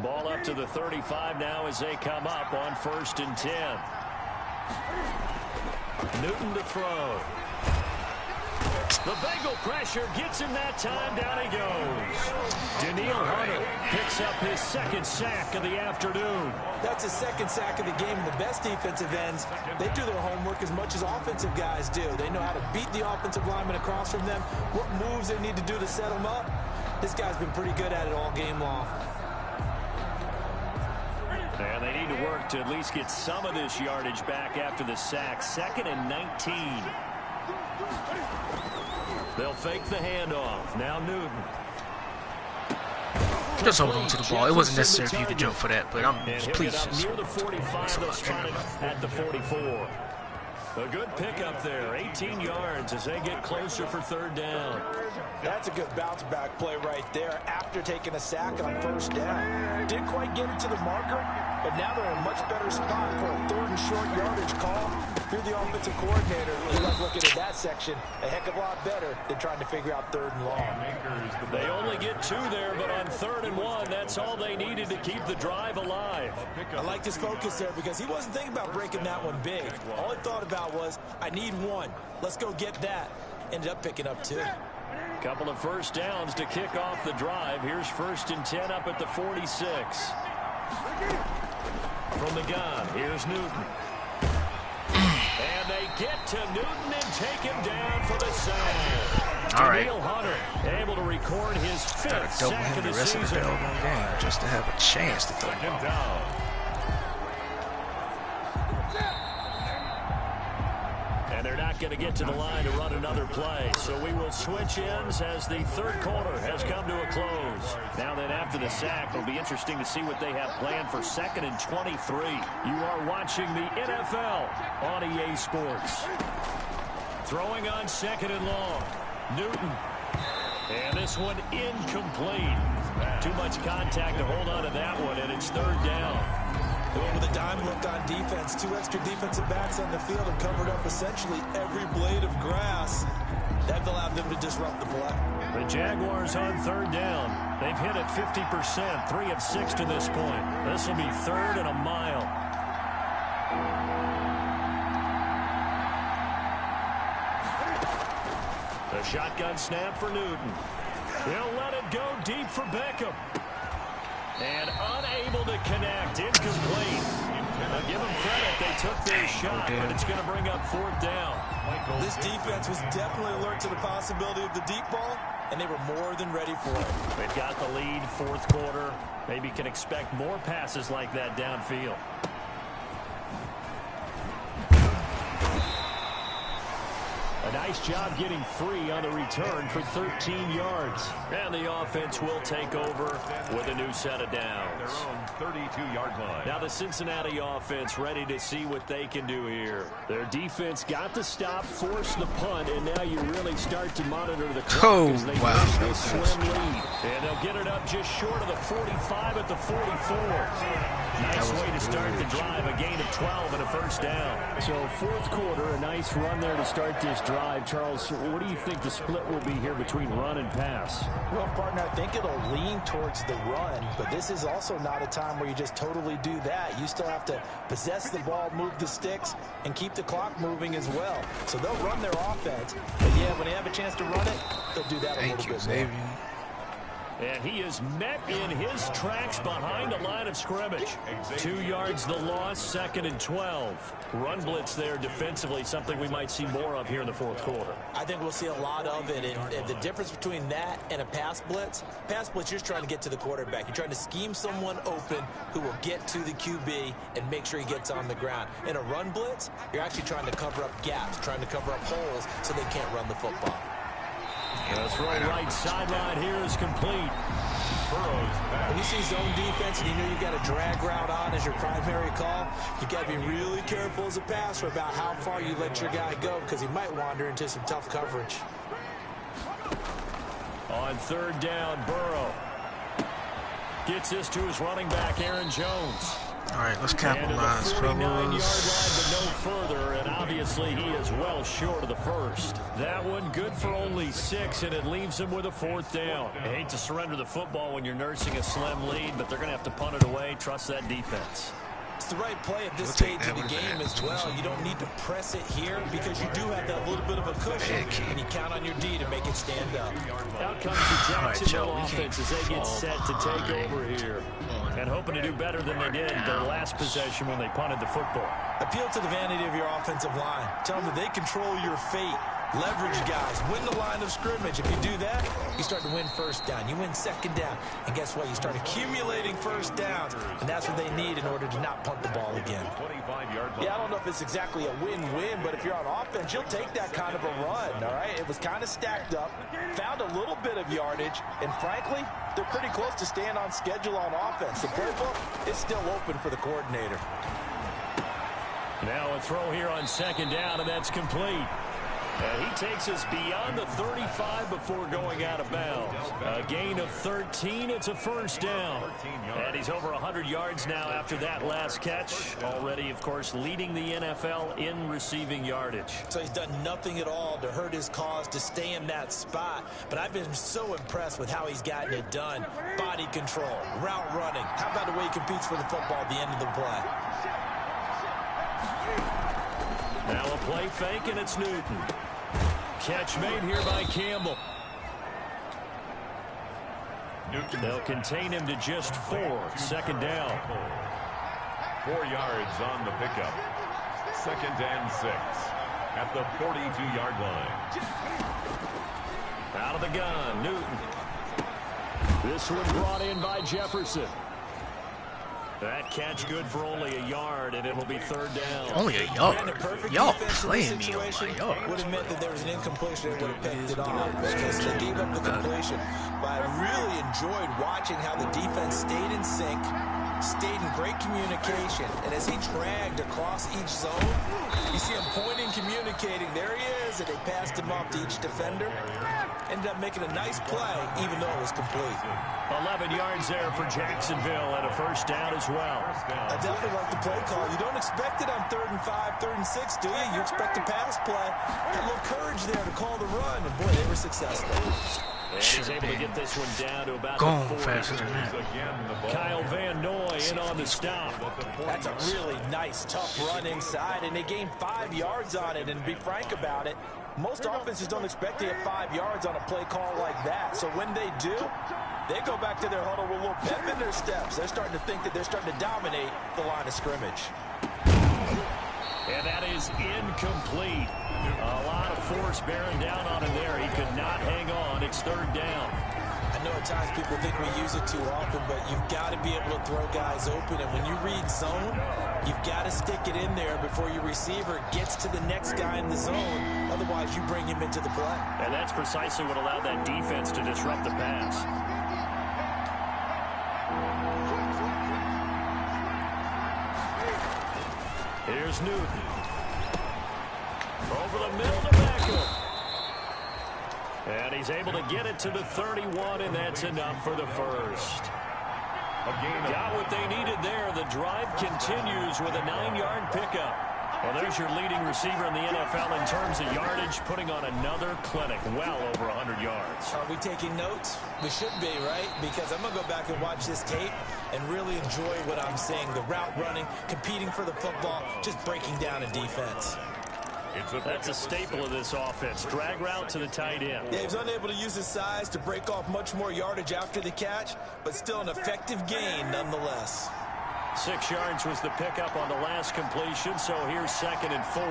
Speaker 3: Ball up to the 35 now as they come up on 1st and 10. Newton to throw. The Bengal pressure gets him that time. Down he goes. Daniil Hunter picks up his 2nd sack of the afternoon.
Speaker 4: That's his 2nd sack of the game. And the best defensive ends, they do their homework as much as offensive guys do. They know how to beat the offensive lineman across from them, what moves they need to do to set them up. This guy's been pretty good at it all game long.
Speaker 3: And they need to work to at least get some of this yardage back after the sack. 2nd and 19. They'll fake the handoff. Now Newton.
Speaker 2: Just hold on to the ball. It wasn't necessary for you to jump for that, but I'm pleased.
Speaker 3: Near the 45, they'll spot it at the 44. A good pickup there, 18 yards as they get closer for 3rd down.
Speaker 4: That's a good bounce-back play right there after taking a sack on 1st down. Didn't quite get it to the marker, but now they're in a much better spot for a 3rd and short yardage call. You're the offensive coordinator. You love looking at that that section a heck of a lot better than trying to figure out 3rd and long.
Speaker 3: They only get 2 there, but on 3rd and 1, that's all they needed to keep the drive alive.
Speaker 4: I liked his focus there because he wasn't thinking about breaking that one big. All he thought about was, I need 1. Let's go get that. Ended up picking up 2.
Speaker 3: Couple of first downs to kick off the drive. Here's 1st and 10 up at the 46. From the gun, here's Newton. And they get to Newton and take him down for the sack.
Speaker 2: All right.
Speaker 3: Neil Hunter able to record his 5th sack of the season.
Speaker 2: Game just to have a chance to throw him down.
Speaker 3: And they're not going to get to the line to run another play. So we will switch ends as the 3rd quarter has come to a close. Now then, after the sack, it'll be interesting to see what they have planned for 2nd and 23. You are watching the NFL on EA Sports. Throwing on 2nd and long. Newton. And this one incomplete. Too much contact to hold on to that one, and it's 3rd down.
Speaker 4: They went with a dime look on defense. 2 extra defensive backs on the field and covered up essentially every blade of grass. That allowed them to disrupt the play.
Speaker 3: The Jaguars on 3rd down. They've hit it 50%, 3 of 6 to this point. This will be 3rd and a mile. The shotgun snap for Newton. He'll let it go deep for Beckham. And unable to connect. Incomplete. Now give them credit. They took their shot, but it's going to bring up 4th down.
Speaker 4: This defense was definitely alert to the possibility of the deep ball, and they were more than ready for it.
Speaker 3: They've got the lead, 4th quarter. Maybe can expect more passes like that downfield. A nice job getting free on the return for 13 yards. And the offense will take over with a new set of downs.
Speaker 1: 32-yard line.
Speaker 3: Now the Cincinnati offense ready to see what they can do here. Their defense got to stop, force the punt, and now you really start to monitor the clock as they push this slim lead. And they'll get it up just short of the 45 at the 44. Nice way to start the drive, a gain of 12 and a 1st down. So 4th quarter, a nice run there to start this drive. Charles, what do you think the split will be here between run and pass?
Speaker 4: Well, partner, I think it'll lean towards the run, but this is also not a time where you just totally do that. You still have to possess the ball, move the sticks, and keep the clock moving as well. So they'll run their offense, but yeah, when they have a chance to run it, they'll do that a little bit more.
Speaker 3: And he is met in his tracks behind the line of scrimmage. 2 yards the loss, 2nd and 12. Run blitz there defensively, something we might see more of here in the 4th quarter.
Speaker 4: I think we'll see a lot of it. And the difference between that and a pass blitz, you're just trying to get to the quarterback. You're trying to scheme someone open who will get to the QB and make sure he gets on the ground. In a run blitz, you're actually trying to cover up gaps, trying to cover up holes so they can't run the football.
Speaker 3: The throw right sideline here is complete.
Speaker 4: When you see zone defense and you know you've got a drag route on as your primary call, you've got to be really careful as a passer about how far you let your guy go because he might wander into some tough coverage.
Speaker 3: On 3rd down, Burrow gets this to his running back, Aaron Jones.
Speaker 2: All right, let's capitalize,
Speaker 3: fellas. 49-yard line, but
Speaker 2: fellas.
Speaker 3: no further, and obviously he is well short of the 1st. That one good for only 6, and it leaves him with a 4th down. I hate to surrender the football when you're nursing a slim lead, but they're going to have to punt it away. Trust that defense.
Speaker 4: It's the right play at this stage of the game as well. You don't need to press it here because you do have that little bit of a cushion, and you count on your D to make it stand up.
Speaker 3: Out comes the Jacksonville offense as they get set to take over here. And hoping to do better than they did their last possession when they punted the football.
Speaker 4: Appeal to the vanity of your offensive line. Tell them that they control your fate. Leverage guys. Win the line of scrimmage. If you do that, you start to win 1st down. You win 2nd down. And guess what? You start accumulating 1st downs. And that's what they need in order to not punt the ball again. Yeah, I don't know if it's exactly a win-win, but if you're on offense, you'll take that kind of a run, all right? It was kind of stacked up, found a little bit of yardage, and frankly, they're pretty close to staying on schedule on offense. The playbook is still open for the coordinator.
Speaker 3: Now a throw here on 2nd down, and that's complete. And he takes us beyond the 35 before going out of bounds. A gain of 13. It's a first down. And he's over 100 yards now after that last catch. Already, of course, leading the NFL in receiving yardage.
Speaker 4: So he's done nothing at all to hurt his cause, to stay in that spot. But I've been so impressed with how he's gotten it done. Body control, route running. How about the way he competes for the football at the end of the play?
Speaker 3: Now a play fake, and it's Newton. Catch made here by Campbell. They'll contain him to just 4. Second down.
Speaker 1: 4 yards on the pickup. 2nd and 6 at the 42-yard line.
Speaker 3: Out of the gun, Newton. This one brought in by Jefferson. That catch good for only a yard, and it'll be third down.
Speaker 2: Only a yard? Y'all playing me on my yard.
Speaker 4: Would have meant that there was an incompletion and would have picked it off because they gave up the completion. But I really enjoyed watching how the defense stayed in sync, stayed in great communication, and as he dragged across each zone, you see him pointing, communicating. There he is, and they passed him off to each defender. Ended up making a nice play, even though it was complete.
Speaker 3: 11 yards there for Jacksonville, and a first down as well.
Speaker 4: I definitely like the play call. You don't expect it on 3rd and 5, 3rd and 6, do you? You expect a pass play. Got a little courage there to call the run, and boy, they were successful.
Speaker 3: And he's able to get this one down to about
Speaker 2: Going
Speaker 3: the 40.
Speaker 2: faster than that.
Speaker 3: Kyle Van Noy in on the stop.
Speaker 4: That's a really nice, tough run inside, and they gained 5 yards on it. And to be frank about it, most offenses don't expect to get 5 yards on a play call like that. So when they do, they go back to their huddle with a little pep in their steps. They're starting to think that they're starting to dominate the line of scrimmage.
Speaker 3: And that is incomplete. A lot of force bearing down on him there. He could not hang on. It's third down.
Speaker 4: I know at times people think we use it too often, but you've got to be able to throw guys open. And when you read zone, you've got to stick it in there before your receiver gets to the next guy in the zone. Otherwise, you bring him into the play.
Speaker 3: And that's precisely what allowed that defense to disrupt the pass. Here's Newton. Over the middle to Beckham. And he's able to get it to the 31, and that's enough for the first. Got what they needed there. The drive continues with a 9-yard pickup. Well, there's your leading receiver in the NFL in terms of yardage, putting on another clinic, well over 100 yards.
Speaker 4: Are we taking notes? We should be, right? Because I'm going to go back and watch this tape and really enjoy what I'm seeing. The route running, competing for the football, just breaking down a defense.
Speaker 3: That's a staple of this offense. Drag route to the tight end.
Speaker 4: Yeah, he was unable to use his size to break off much more yardage after the catch, but still an effective gain nonetheless.
Speaker 3: 6 yards was the pickup on the last completion, so here's 2nd and 4.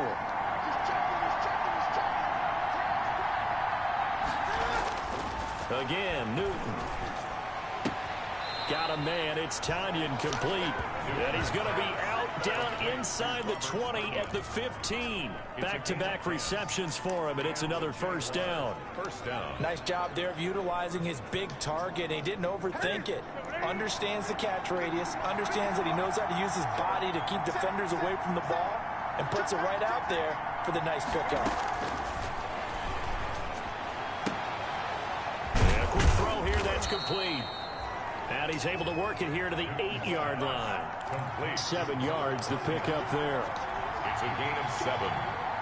Speaker 3: Again, Newton. Got a man. It's Tanyan complete. And he's going to be out down inside the 20 at the 15. Back-to-back receptions for him, and it's another first down.
Speaker 4: Nice job there of utilizing his big target. He didn't overthink it. Understands the catch radius, understands that he knows how to use his body to keep defenders away from the ball, and puts it right out there for the nice pickup.
Speaker 3: Yeah, quick throw here, that's complete. And he's able to work it here to the 8-yard line. 7 yards, the pickup there.
Speaker 1: It's a gain of 7.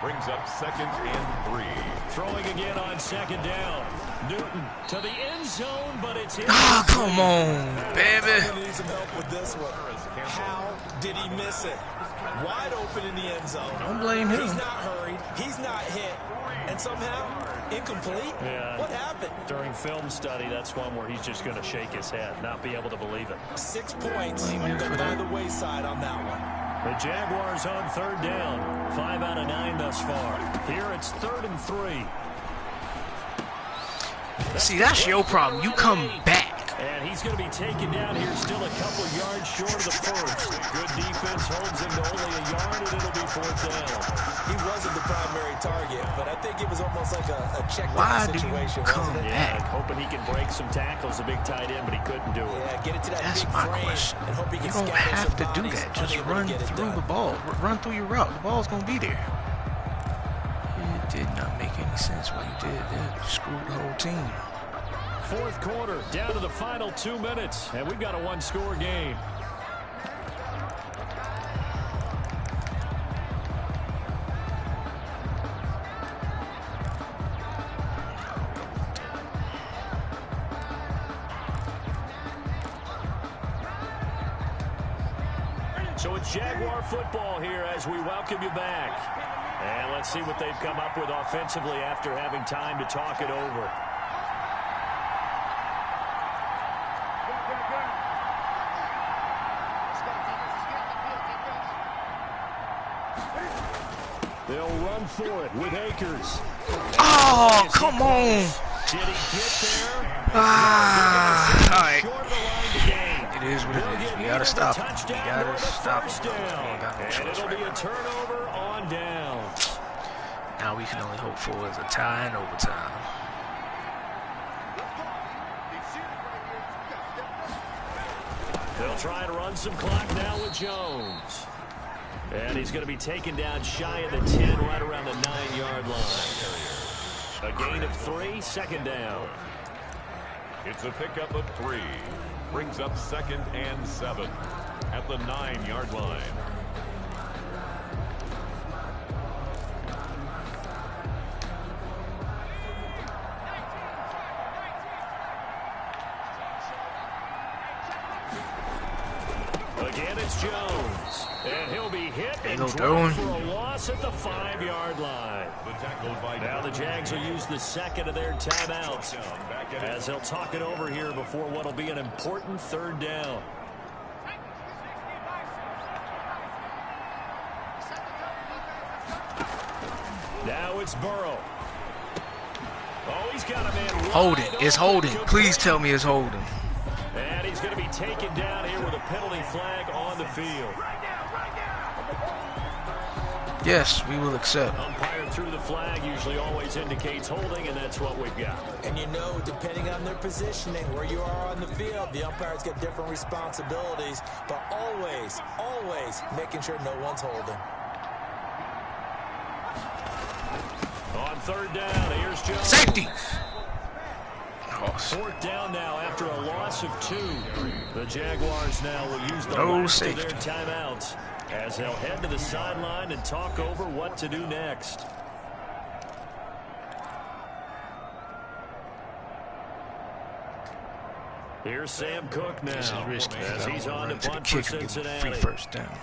Speaker 1: Brings up 2nd and 3.
Speaker 3: Throwing again on 2nd down. Newton to the end zone, but it's in.
Speaker 2: Ah, come on, baby.
Speaker 4: I'm going to need some help with this one. How did he miss it? Wide open in the end zone.
Speaker 2: Don't blame him.
Speaker 4: He's not hurried. He's not hit. And somehow, incomplete?
Speaker 3: Yeah.
Speaker 4: What happened?
Speaker 3: During film study, that's one where he's just going to shake his head, not be able to believe it.
Speaker 4: 6 points go by the wayside on that one.
Speaker 3: The Jaguars on 3rd down. 5 out of 9 thus far. Here it's 3rd and 3.
Speaker 2: See, that's your problem. You come back.
Speaker 3: And he's going to be taken down here still a couple yards short of the first. Good defense holds him to only a yard, and it'll be 4th down.
Speaker 4: He wasn't the primary target, but I think it was almost like a check
Speaker 2: Why
Speaker 4: down
Speaker 2: do you
Speaker 4: situation,
Speaker 2: come
Speaker 4: wasn't it?
Speaker 2: back?
Speaker 3: Hoping he can break some tackles, a big tight end, but he couldn't do it.
Speaker 4: Yeah, get it to that
Speaker 2: That's
Speaker 4: big
Speaker 2: my
Speaker 4: frame
Speaker 2: question.
Speaker 4: and hope he
Speaker 2: You
Speaker 4: can
Speaker 2: don't
Speaker 4: scatter
Speaker 2: have
Speaker 4: some
Speaker 2: to do
Speaker 4: bodies,
Speaker 2: that. Just
Speaker 4: unable to
Speaker 2: run
Speaker 4: get it
Speaker 2: through
Speaker 4: done.
Speaker 2: the ball. Run through your route. The ball's going to be there. It did not make makes sense what he did there. He screwed the whole team.
Speaker 3: Fourth quarter, down to the final 2 minutes, and we've got a one-score game. So it's Jaguar football here as we welcome you back. And let's see what they've come up with offensively after having time to talk it over. They'll run for it with Akers.
Speaker 2: Oh, come on.
Speaker 3: Did he get there?
Speaker 2: All right.
Speaker 3: Short of the line to gain.
Speaker 2: It is what it is. We gotta stop him. We gotta stop him.
Speaker 3: Down.
Speaker 2: We ain't got no
Speaker 3: And
Speaker 2: choice
Speaker 3: it'll
Speaker 2: right
Speaker 3: be a
Speaker 2: now.
Speaker 3: turnover on downs.
Speaker 2: Now we can only hope for is a tie in overtime.
Speaker 3: They'll try and run some clock now with Jones. And he's going to be taken down shy of the 10, right around the 9-yard line. A gain of 3, second down.
Speaker 1: It's a pickup of 3. Brings up 2nd and 7 at the 9-yard line.
Speaker 3: Again, it's Jones. And he'll be hit and
Speaker 2: go,
Speaker 3: dropped
Speaker 2: Darwin.
Speaker 3: for a loss at the 5-yard line. Now the Jags will use the second of their timeouts as they'll talk it over here before what will be an important third down. Now it's Burrow. Oh, he's got a man right
Speaker 2: Holding. It's holding.
Speaker 3: open.
Speaker 2: Please tell me it's holding.
Speaker 3: And he's going to be taken down here with a penalty flag on the field.
Speaker 2: Yes, we will accept.
Speaker 3: Umpire through the flag usually always indicates holding, and that's what we've got.
Speaker 4: And you know, depending on their positioning, where you are on the field, the umpires get different responsibilities, but always, always making sure no one's holding.
Speaker 3: On third down, here's Jones.
Speaker 2: Safety.
Speaker 3: Fourth down now after a loss of 2. The Jaguars now will use the
Speaker 2: No
Speaker 3: last of
Speaker 2: safety.
Speaker 3: their timeouts as they'll head to the sideline and talk over what to do next. Here's Sam Cook now
Speaker 2: This is risky.
Speaker 3: as
Speaker 2: I
Speaker 3: he's
Speaker 2: don't
Speaker 3: on
Speaker 2: want
Speaker 3: to
Speaker 2: to run
Speaker 3: punt
Speaker 2: to the
Speaker 3: for
Speaker 2: kick and give him a
Speaker 3: Cincinnati.
Speaker 2: free first down.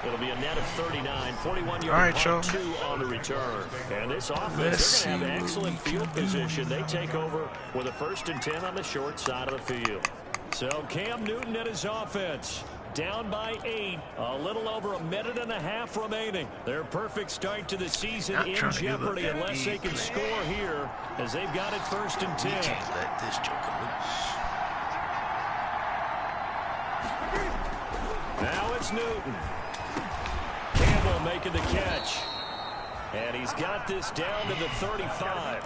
Speaker 3: It'll be a net of 39, 41-yard
Speaker 2: All right,
Speaker 3: punt,
Speaker 2: y'all.
Speaker 3: 2 on the return. And this offense,
Speaker 2: Let's
Speaker 3: they're going to
Speaker 2: see
Speaker 3: have
Speaker 2: what
Speaker 3: excellent
Speaker 2: we
Speaker 3: field
Speaker 2: can
Speaker 3: position. They take over with a 1st and 10 on the short side of the field. So Cam Newton and his offense down by 8, a little over a minute and a half remaining. Their perfect start to the season
Speaker 2: Not
Speaker 3: in
Speaker 2: trying to give up
Speaker 3: jeopardy
Speaker 2: that
Speaker 3: unless they
Speaker 2: big
Speaker 3: can
Speaker 2: play.
Speaker 3: score here as they've got it 1st and 10.
Speaker 2: We can't let this joker loose.
Speaker 3: Now it's Newton. Campbell making the catch. And he's got this down to the 35.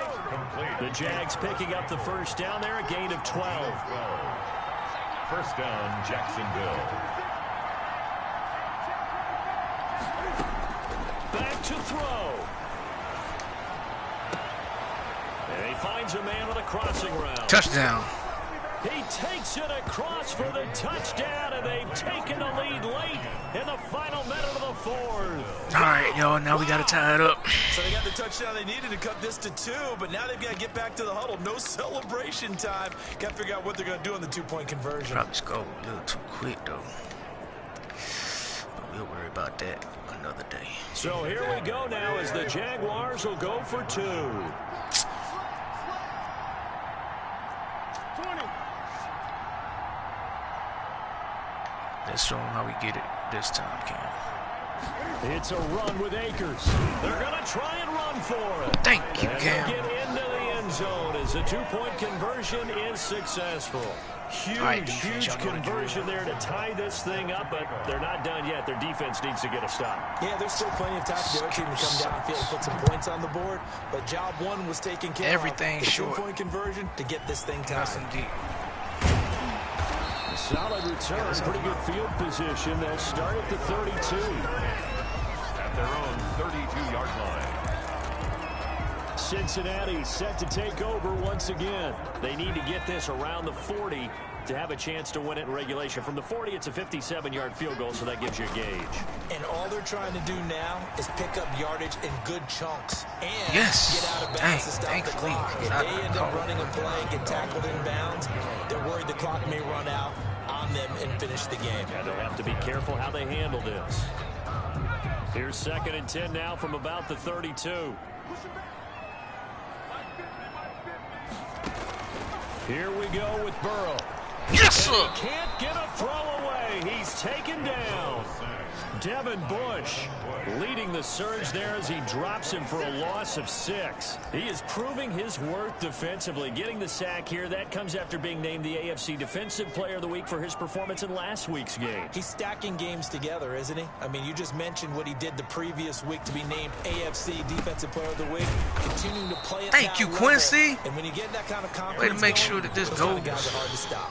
Speaker 3: The Jags picking up the first down there, a gain of 12.
Speaker 1: First down, Jacksonville.
Speaker 3: Back to throw. And he finds a man on a crossing route.
Speaker 2: Touchdown.
Speaker 3: He takes it across for the touchdown, and they've taken the lead late in the final minute of the 4th.
Speaker 2: All right, y'all. Now we got to tie it up.
Speaker 4: So they got the touchdown they needed to cut this to 2, but now they've got to get back to the huddle. No celebration time. Got to figure out what they're going to do on the 2-point conversion.
Speaker 2: Probably scored a little too quick, though. But we'll worry about that another day.
Speaker 3: So here we go now as the Jaguars will go for 2.
Speaker 2: Let's show them how we get it this time, Cam.
Speaker 3: It's a run with Akers. They're going to try and run for it.
Speaker 2: Thank you,
Speaker 3: And
Speaker 2: Cam.
Speaker 3: they'll get into the end zone as the 2-point conversion is successful. Huge,
Speaker 2: right, defense,
Speaker 3: huge
Speaker 2: y'all know what to do.
Speaker 3: conversion there to tie this thing up, but they're not done yet. Their defense needs to get a stop.
Speaker 4: Yeah, there's still plenty of time for the other team to come downfield and put some points on the board, but job 1 was taken care
Speaker 2: Everything
Speaker 4: of. The
Speaker 2: short.
Speaker 4: 2-point conversion to get this thing tied.
Speaker 2: Yes, indeed.
Speaker 3: The solid return. Pretty good field position. They'll start at the 32.
Speaker 1: At their own 32-yard line.
Speaker 3: Cincinnati set to take over once again. They need to get this around the 40 to have a chance to win it in regulation. From the 40, it's a 57-yard field goal, so that gives you a gauge.
Speaker 4: And all they're trying to do now is pick up yardage in good chunks and
Speaker 2: yes.
Speaker 4: get out of bounds to stop the clock. If they end up running a play and get tackled in bounds, they're worried the clock may run out on them and finish the game.
Speaker 3: Yeah, they'll have to be careful how they handle this. Here's 2nd and 10 now from about the 32. Here we go with Burrow.
Speaker 2: Yes, sir.
Speaker 3: And he can't get a throw away. He's taken down. Devin Bush leading the surge there as he drops him for a loss of 6. He is proving his worth defensively. Getting the sack here, that comes after being named the AFC Defensive Player of the Week for his performance in last week's game.
Speaker 4: He's stacking games together, isn't he? I mean, you just mentioned what he did the previous week to be named AFC Defensive Player of the Week. Continuing to play at
Speaker 2: Thank you, Quincy.
Speaker 4: And when you get that kind of confidence,
Speaker 2: way to make sure that this
Speaker 4: those
Speaker 2: goes.
Speaker 4: kind of guys are hard to stop.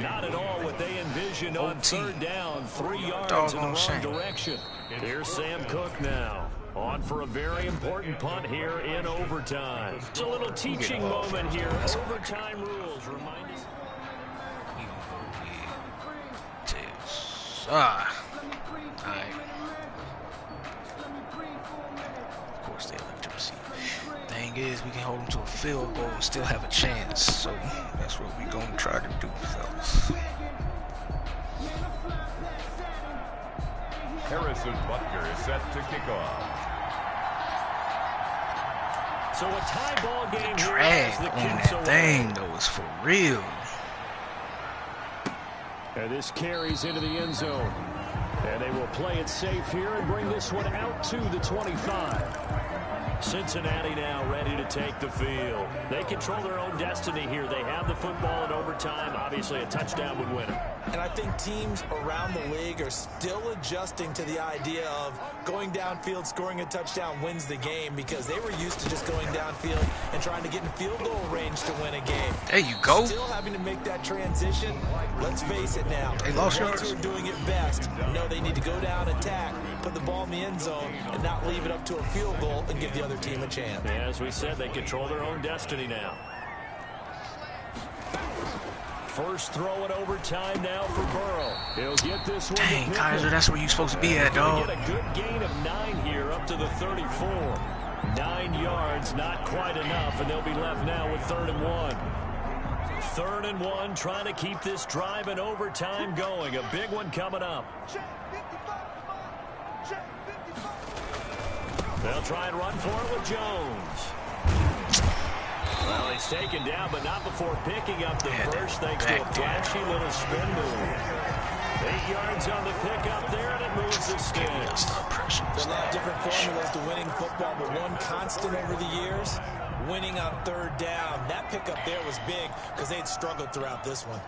Speaker 3: Not at all what they envisioned on 3rd down, 3 yards in the wrong direction. Here's Sam Cook now, on for a very important punt here in overtime. It's a little teaching moment here. Overtime rules remind us.
Speaker 2: Alright. Of course they like to receive. Thing is, we can hold them to a field goal and still have a chance. So that's what we're gonna try to do, fellas.
Speaker 1: Harrison Butker is set to kick off.
Speaker 3: So a tie ball game here
Speaker 2: Drag
Speaker 3: as the
Speaker 2: on
Speaker 3: kicks
Speaker 2: that
Speaker 3: away.
Speaker 2: thing though is for real.
Speaker 3: And this carries into the end zone. And they will play it safe here and bring this one out to the 25. Cincinnati now ready to take the field. They control their own destiny here. They have the football in overtime. Obviously, a touchdown would win it.
Speaker 4: And I think teams around the league are still adjusting to the idea of going downfield, scoring a touchdown wins the game, because they were used to just going downfield and trying to get in field goal range to win a game.
Speaker 2: There you go.
Speaker 4: Still having to make that transition. Let's face it now.
Speaker 2: They lost
Speaker 4: the ones
Speaker 2: yards.
Speaker 4: who are doing it best know they need to go down, attack, put the ball in the end zone, and not leave it up to a field goal and give the other team a chance.
Speaker 3: Yeah, as we said, they control their own destiny now. First throw in overtime now for Burrow. He'll get this one.
Speaker 2: Dang, Kaiser, that's where you're supposed to be at, dog.
Speaker 3: Get a good gain of 9 here up to the 34. 9 yards, not quite enough, and they'll be left now with 3rd and 1. 3rd and 1, trying to keep this drive in overtime going. A big one coming up. They'll try and run for it with Jones. Well, he's taken down, but not before picking up the first, thanks to a flashy little spin move. 8 yards on the pickup there, and it moves the sticks.
Speaker 4: There's a lot of different formulas to winning football, but one constant over the years, winning on 3rd down. That pickup there was big because they'd struggled throughout this one.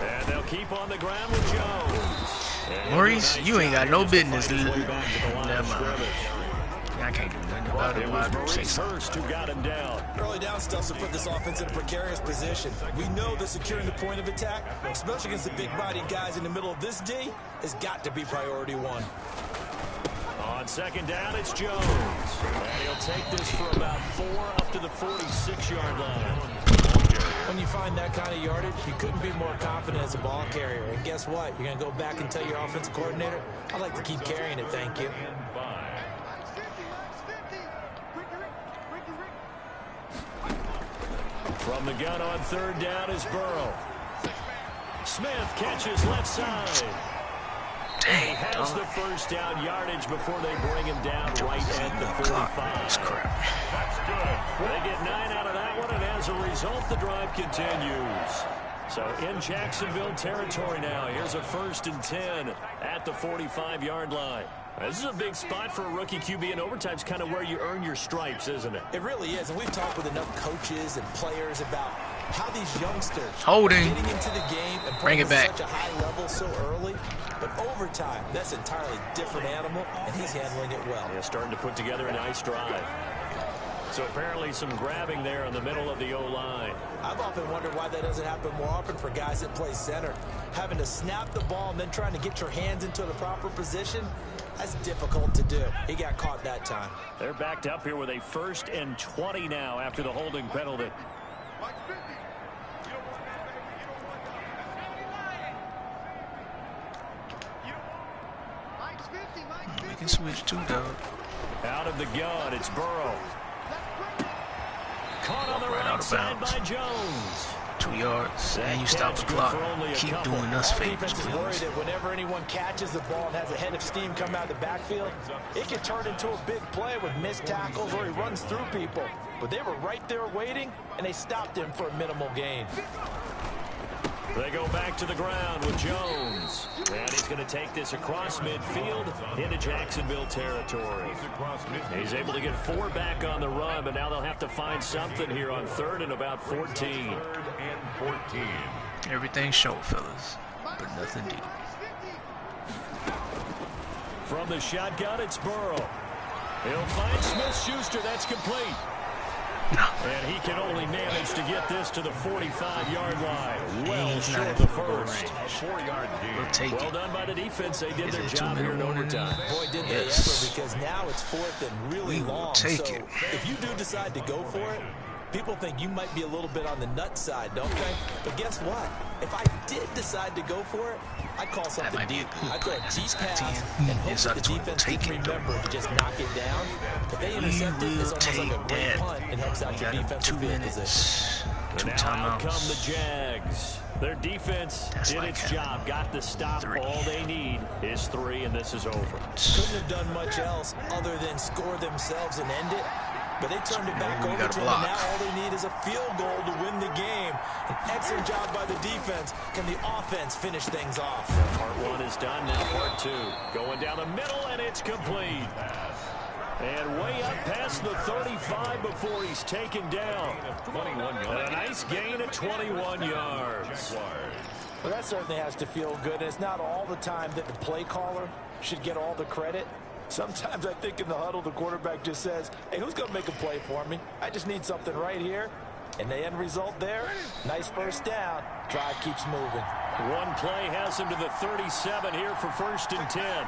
Speaker 3: And they'll keep on the ground with Jones.
Speaker 2: Maurice, you ain't got no business.
Speaker 3: Never mind.
Speaker 2: I can't do nothing about it.
Speaker 3: It was Maurice Hurst who got him down.
Speaker 4: Early down stuff to put this offense in a precarious position. We know that securing the point of attack, especially against the big-bodied guys in the middle of this D, has got to be priority 1.
Speaker 3: On 2nd down, it's Jones. And he'll take this for about 4 up to the 46-yard line.
Speaker 4: When you find that kind of yardage, you couldn't be more confident as a ball carrier. And guess what? You're going to go back and tell your offensive coordinator, I'd like to keep carrying it, thank you.
Speaker 3: From the gun on 3rd down is Burrow. Smith catches left side.
Speaker 2: Dang,
Speaker 3: Has
Speaker 2: dog.
Speaker 3: the first down yardage before they bring him down right at the 45.
Speaker 2: That's crap.
Speaker 1: That's good.
Speaker 3: They get 9 out of that one, and as a result, the drive continues. So in Jacksonville territory now, here's a 1st and 10 at the 45-yard line. This is a big spot for a rookie QB, and overtime's kind of where you earn your stripes, isn't it?
Speaker 4: It really is, and we've talked with enough coaches and players about how these youngsters
Speaker 2: Holding.
Speaker 4: are getting into the game and
Speaker 2: Bring
Speaker 4: playing
Speaker 2: it
Speaker 4: at
Speaker 2: back.
Speaker 4: such a high level so early. But overtime, that's an entirely different animal, and he's handling it well.
Speaker 3: Yeah, starting to put together a nice drive. So apparently some grabbing there in the middle of the O-line.
Speaker 4: I've often wondered why that doesn't happen more often for guys that play center. Having to snap the ball and then trying to get your hands into the proper position, that's difficult to do. He got caught that time.
Speaker 3: They're backed up here with a 1st and 20 now after the holding penalty.
Speaker 2: We can switch too, dog.
Speaker 3: Out of the gun, it's Burrow. Caught on the right side by Jones.
Speaker 2: 2 yards, and you stop the clock. Keep doing us favors,
Speaker 4: Defense is worried that whenever anyone catches the ball and has a head of steam come out of the backfield, it can turn into a big play with missed tackles or he runs through people. But they were right there waiting, and they stopped him for a minimal gain.
Speaker 3: They go back to the ground with Jones. And he's going to take this across midfield into Jacksonville territory. He's able to get 4 back on the run, but now they'll have to find something here on 3rd and about 14.
Speaker 1: 3rd and 14.
Speaker 2: Everything short, fellas, but nothing deep.
Speaker 3: From the shotgun, it's Burrow. He'll find Smith-Schuster. That's complete. And he can only manage to get this to the 45-yard line. Well short of the first.
Speaker 1: 4-yard
Speaker 2: We'll take
Speaker 3: Well
Speaker 2: it.
Speaker 3: done by the defense. They did
Speaker 2: Is
Speaker 3: their
Speaker 2: it
Speaker 3: job here in
Speaker 2: 2-minute warning?
Speaker 3: overtime.
Speaker 4: Boy, did they
Speaker 2: Yes.
Speaker 4: ever, because now it's 4th and really
Speaker 2: We will
Speaker 4: long.
Speaker 2: take
Speaker 4: so
Speaker 2: it.
Speaker 4: if you do decide to go for it, people think you might be a little bit on the nut side, don't they? But guess what? If I did decide to go for it, I'd call something
Speaker 2: might be
Speaker 4: deep.
Speaker 2: a good
Speaker 4: I'd throw
Speaker 2: play.
Speaker 4: a
Speaker 2: That's
Speaker 4: deep
Speaker 2: inside
Speaker 4: pass
Speaker 2: 10.
Speaker 4: and hope
Speaker 2: Inside
Speaker 4: that the
Speaker 2: 20 will
Speaker 4: defense
Speaker 2: take
Speaker 4: can
Speaker 2: it, though.
Speaker 4: remember to just knock it down. If they intercept it, it's almost like a great
Speaker 2: that.
Speaker 4: punt and helps out your
Speaker 2: Got
Speaker 4: defensive
Speaker 2: 2
Speaker 4: field position.
Speaker 2: minutes. 2
Speaker 3: And now out come the
Speaker 2: timeouts.
Speaker 3: Jags. Their defense
Speaker 2: That's
Speaker 3: did
Speaker 2: like
Speaker 3: its
Speaker 2: having
Speaker 3: job, got the stop.
Speaker 2: 3.
Speaker 3: All they need is 3, and this is over.
Speaker 4: Couldn't have done much else other than score themselves and end it. But they turned it back
Speaker 2: we
Speaker 4: over
Speaker 2: gotta
Speaker 4: to them,
Speaker 2: block.
Speaker 4: and now all they need is a field goal to win the game. An excellent job by the defense. Can the offense finish things off?
Speaker 3: Part 1 is done, now part 2. Going down the middle, and it's complete. And way up past the 35 before he's taken down.
Speaker 1: 21
Speaker 3: And a nice gain of 21 yards.
Speaker 4: Well, that certainly has to feel good. And it's not all the time that the play caller should get all the credit. Sometimes I think in the huddle, the quarterback just says, hey, who's going to make a play for me? I just need something right here. And the end result there, nice first down. Drive keeps moving.
Speaker 3: One play has him to the 37 here for 1st and 10.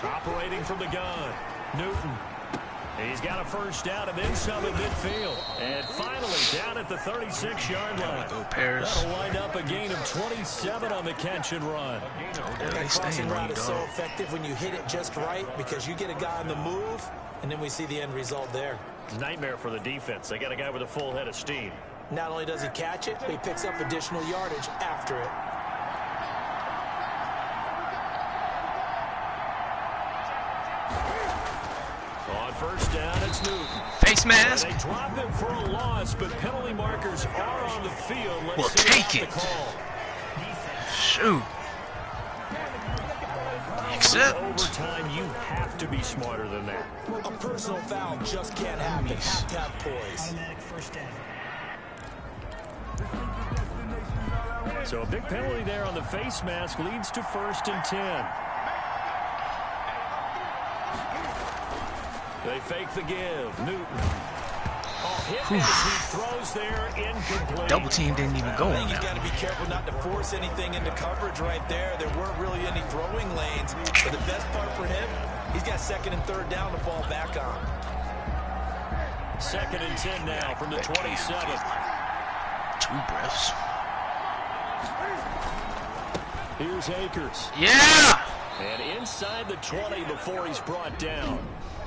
Speaker 3: Operating from the gun, Newton. He's got a first down and then some at midfield. And finally down at the 36-yard line.
Speaker 2: Go Paris.
Speaker 3: That'll wind up a gain of 27 on the catch and run.
Speaker 2: They
Speaker 4: That
Speaker 2: stay
Speaker 4: crossing
Speaker 2: in
Speaker 4: route
Speaker 2: lead,
Speaker 4: is so
Speaker 2: dog.
Speaker 4: effective when you hit it just right because you get a guy on the move, and then we see the end result there.
Speaker 3: Nightmare for the defense. They got a guy with a full head of steam.
Speaker 4: Not only does he catch it, but he picks up additional yardage after it.
Speaker 3: On first down, it's Newton.
Speaker 2: Face mask.
Speaker 3: They drop him for a loss, but penalty markers are on the field. Let's
Speaker 2: Well,
Speaker 3: see
Speaker 2: take
Speaker 3: about
Speaker 2: it.
Speaker 3: the call.
Speaker 2: Shoot. Except.
Speaker 3: Overtime, you have to be smarter than that.
Speaker 4: A personal foul just can't happen. Have to have poise.
Speaker 3: So a big penalty there on the face mask leads to 1st and 10. They fake the give. Newton. Oh, hit as he throws there, incomplete.
Speaker 2: Double team didn't even go
Speaker 4: I
Speaker 2: on
Speaker 4: think he's
Speaker 2: that.
Speaker 4: got to be careful not to force anything into coverage right there. There weren't really any throwing lanes. But the best part for him, he's got 2nd and 3rd down to fall back on.
Speaker 3: 2nd and 10 now from the 27.
Speaker 2: 2 breaths.
Speaker 3: Here's Akers.
Speaker 2: Yeah!
Speaker 3: And inside the 20 before he's brought down.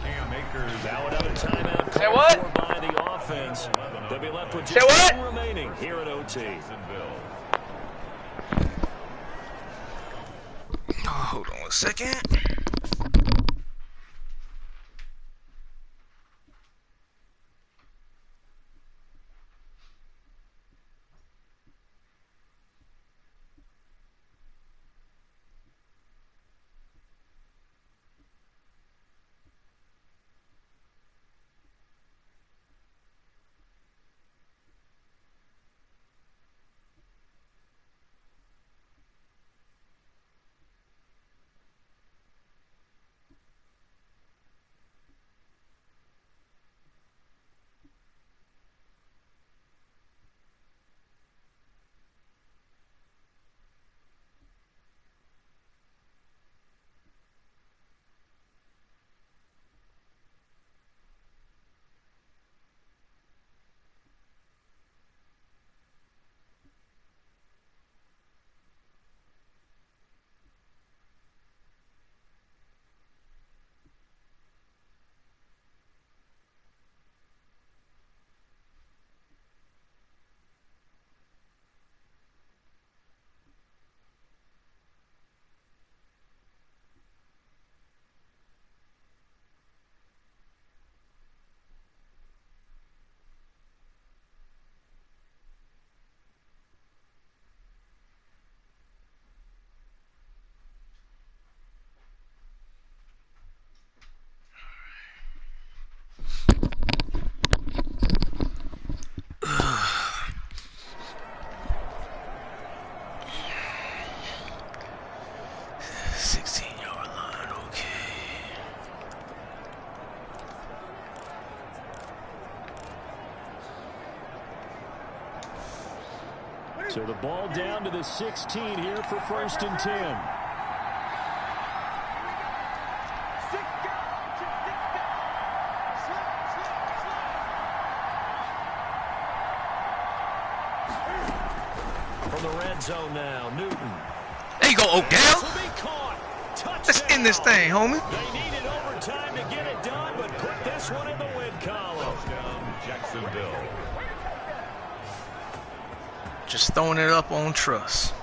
Speaker 1: Cam Akers.
Speaker 3: Now another timeout
Speaker 2: Say
Speaker 3: called
Speaker 2: what?
Speaker 3: for by the offense. They'll be left with
Speaker 2: Say
Speaker 3: just
Speaker 2: what?
Speaker 3: 1 remaining here at OT.
Speaker 2: Oh, hold on a second.
Speaker 3: So the ball down to the 16 here for 1st and 10. From the red zone now, Newton.
Speaker 2: There you go, Odell. Let's end this thing, homie.
Speaker 3: They needed overtime to get it done, but put this one in the win column.
Speaker 1: Touchdown, Jacksonville.
Speaker 2: Just throwing it up on trust.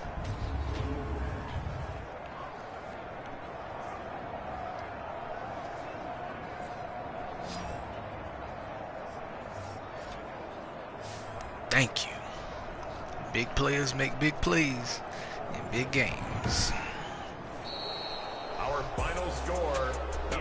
Speaker 2: Thank you. Big players make big plays in big games.
Speaker 1: Our final score.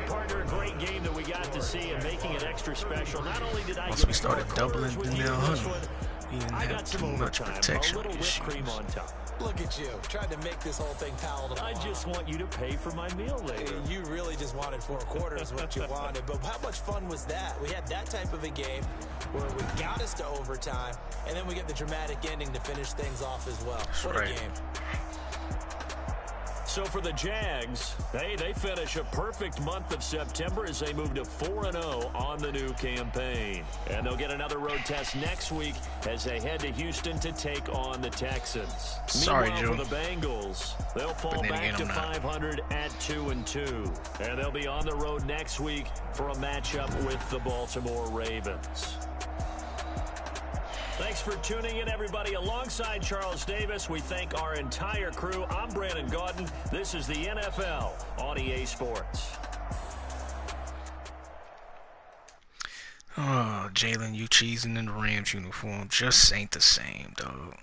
Speaker 3: Partner, a great game that we got to see and making it extra special. Not only did I
Speaker 2: Once
Speaker 3: get
Speaker 2: we started
Speaker 3: four
Speaker 2: doubling
Speaker 3: quarters
Speaker 2: the
Speaker 3: with you
Speaker 2: nail
Speaker 3: in this
Speaker 2: hunter,
Speaker 3: one,
Speaker 2: we didn't
Speaker 3: I
Speaker 2: have
Speaker 3: got
Speaker 2: too
Speaker 3: some
Speaker 2: much
Speaker 3: overtime,
Speaker 2: protection
Speaker 3: a little whipped
Speaker 2: issues.
Speaker 3: cream on top.
Speaker 4: Look at you, trying to make this whole thing palatable.
Speaker 3: I just want you to pay for my meal later.
Speaker 4: You really just wanted 4 quarters what you wanted, but how much fun was that? We had that type of a game where we got us to overtime, and then we get the dramatic ending to finish things off as well. What a game.
Speaker 3: So for the Jags, they finish a perfect month of September as they move to 4-0 on the new campaign. And they'll get another road test next week as they head to Houston to take on the Texans.
Speaker 2: Sorry,
Speaker 3: Meanwhile,
Speaker 2: Joe.
Speaker 3: for the Bengals, they'll fall
Speaker 2: then
Speaker 3: back
Speaker 2: again,
Speaker 3: to
Speaker 2: I'm not.
Speaker 3: 500 at 2-2. And they'll be on the road next week for a matchup with the Baltimore Ravens. Thanks for tuning in, everybody. Alongside Charles Davis, we thank our entire crew. I'm Brandon Gaudin. This is the NFL on EA Sports.
Speaker 2: Oh, Jalen, you cheesing in the Rams uniform just ain't the same, dog.